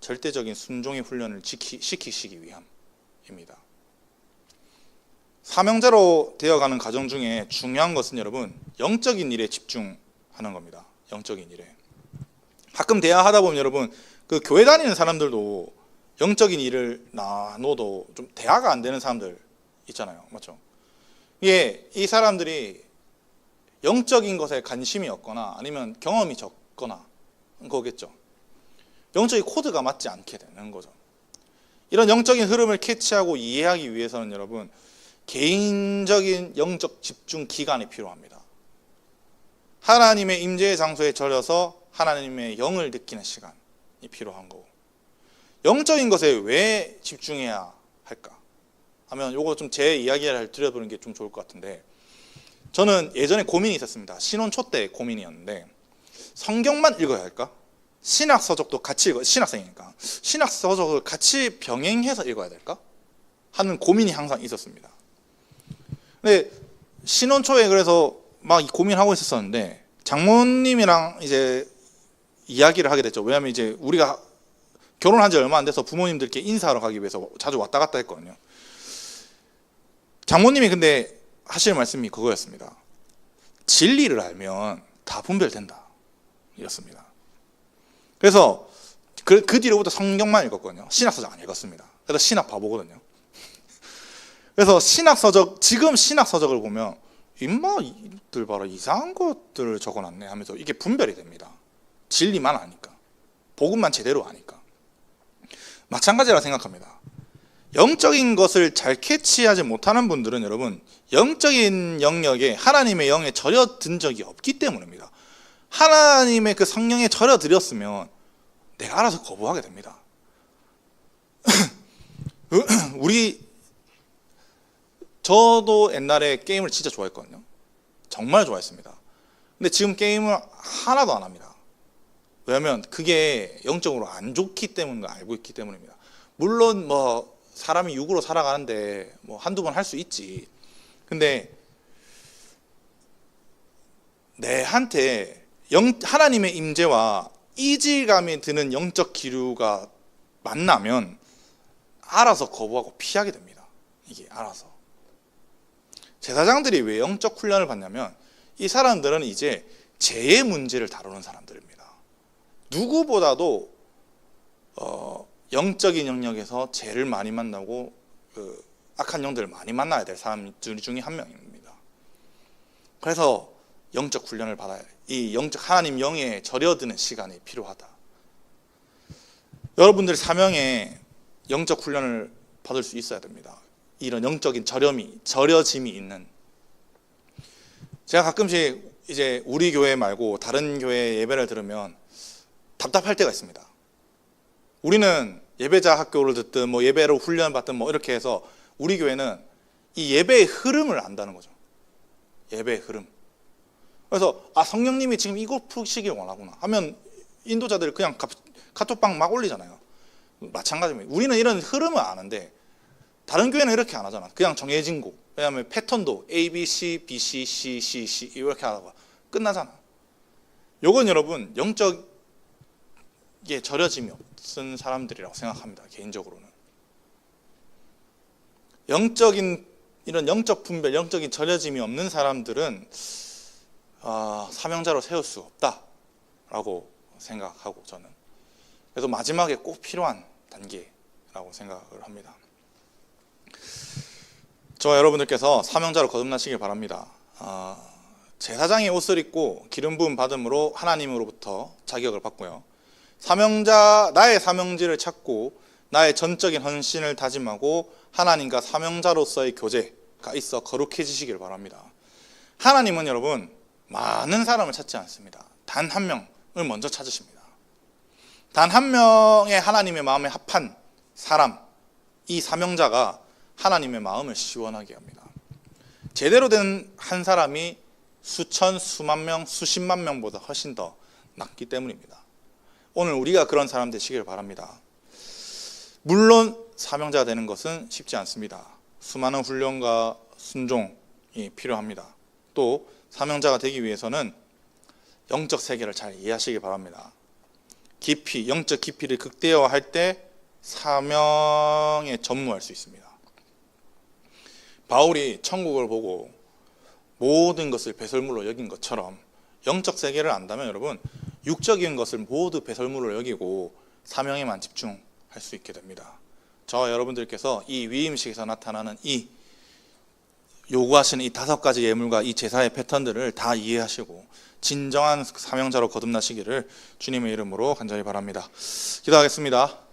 Speaker 1: 절대적인 순종의 훈련을 시키시기 위함입니다. 사명자로 되어가는 과정 중에 중요한 것은 여러분 영적인 일에 집중하는 겁니다. 영적인 일에. 가끔 대화하다 보면 여러분 그 교회 다니는 사람들도 영적인 일을 나눠도 좀 대화가 안 되는 사람들 있잖아요. 맞죠? 이 사람들이 영적인 것에 관심이 없거나 아니면 경험이 적거나 거겠죠. 영적인 코드가 맞지 않게 되는 거죠. 이런 영적인 흐름을 캐치하고 이해하기 위해서는 여러분 개인적인 영적 집중 기간이 필요합니다. 하나님의 임재의 장소에 절여서 하나님의 영을 느끼는 시간이 필요한 거고, 영적인 것에 왜 집중해야 할까 하면 요거 좀 제 이야기를 드려보는 게 좀 좋을 것 같은데, 저는 예전에 고민이 있었습니다. 신혼 초 때 고민이었는데 성경만 읽어야 할까? 신학 서적도 같이 신학생이니까 신학 서적을 같이 병행해서 읽어야 될까? 하는 고민이 항상 있었습니다. 근데 신혼 초에 그래서 막 고민하고 있었는데 장모님이랑 이제 이야기를 하게 됐죠. 왜냐하면 이제 우리가 결혼한 지 얼마 안 돼서 부모님들께 인사하러 가기 위해서 자주 왔다 갔다 했거든요. 장모님이 근데 하시는 말씀이 그거였습니다. 진리를 알면 다 분별된다. 이었습니다. 그래서 그 뒤로부터 성경만 읽었거든요. 신학서적 안 읽었습니다. 그래서 신학 바보거든요. 그래서 신학서적, 지금 신학서적을 보면 임마들 봐라 이상한 것들을 적어놨네 하면서 이게 분별이 됩니다. 진리만 아니까, 복음만 제대로 아니까. 마찬가지라 생각합니다. 영적인 것을 잘 캐치하지 못하는 분들은 여러분 영적인 영역에 하나님의 영에 절여든 적이 없기 때문입니다. 하나님의 그 성령에 절여드렸으면 내가 알아서 거부하게 됩니다. 저도 옛날에 게임을 진짜 좋아했거든요. 정말 좋아했습니다. 근데 지금 게임을 하나도 안 합니다. 왜냐하면 그게 영적으로 안 좋기 때문인 걸 알고 있기 때문입니다. 물론 뭐 사람이 육으로 살아가는데 뭐 한두 번 할 수 있지. 근데 내한테 하나님의 임재와 이질감이 드는 영적 기류가 만나면 알아서 거부하고 피하게 됩니다. 이게 알아서. 제사장들이 왜 영적 훈련을 받냐면 이 사람들은 이제 죄의 문제를 다루는 사람들입니다. 누구보다도 영적인 영역에서 죄를 많이 만나고 악한 영들을 많이 만나야 될 사람들 중에 한 명입니다. 그래서 영적 훈련을 받아야, 이 영적 하나님 영에 절여드는 시간이 필요하다. 여러분들 사명에 영적 훈련을 받을 수 있어야 됩니다. 이런 영적인 절여짐이 있는. 제가 가끔씩 이제 우리 교회 말고 다른 교회 예배를 들으면 답답할 때가 있습니다. 우리는 예배자 학교를 듣든 뭐 예배로 훈련을 받든 뭐 이렇게 해서 우리 교회는 이 예배의 흐름을 안다는 거죠. 예배의 흐름. 그래서 성령님이 지금 이거 푸시길 원하구나 하면 인도자들 그냥 카톡방 막 올리잖아요. 마찬가지입니다. 우리는 이런 흐름을 아는데 다른 교회는 이렇게 안 하잖아. 그냥 정해진 곡. 왜냐하면 패턴도 A, B, C, B, C, C, C, C 이렇게 하다가 끝나잖아. 요건 여러분 영적에 절여짐이 없는 사람들이라고 생각합니다. 개인적으로는. 이런 영적 분별, 영적인 절여짐이 없는 사람들은 사명자로 세울 수 없다라고 생각하고 저는. 그래서 마지막에 꼭 필요한 단계라고 생각을 합니다. 저와 여러분들께서 사명자로 거듭나시길 바랍니다. 제사장의 옷을 입고 기름 부음 받음으로 하나님으로부터 자격을 받고요. 나의 사명지를 찾고 나의 전적인 헌신을 다짐하고 하나님과 사명자로서의 교제가 있어 거룩해지시길 바랍니다. 하나님은 여러분 많은 사람을 찾지 않습니다. 단 한 명을 먼저 찾으십니다. 단 한 명의 하나님의 마음에 합한 사람, 이 사명자가 하나님의 마음을 시원하게 합니다. 제대로 된 한 사람이 수천, 수만 명, 수십만 명보다 훨씬 더 낫기 때문입니다. 오늘 우리가 그런 사람 되시길 바랍니다. 물론 사명자가 되는 것은 쉽지 않습니다. 수많은 훈련과 순종이 필요합니다. 또 사명자가 되기 위해서는 영적 세계를 잘 이해하시기 바랍니다. 영적 깊이를 극대화할 때 사명에 전무할 수 있습니다. 바울이 천국을 보고 모든 것을 배설물로 여긴 것처럼 영적 세계를 안다면 여러분 육적인 것을 모두 배설물로 여기고 사명에만 집중할 수 있게 됩니다. 저와 여러분들께서 이 위임식에서 나타나는 이 요구하시는 이 5가지 예물과 이 제사의 패턴들을 다 이해하시고 진정한 사명자로 거듭나시기를 주님의 이름으로 간절히 바랍니다. 기도하겠습니다.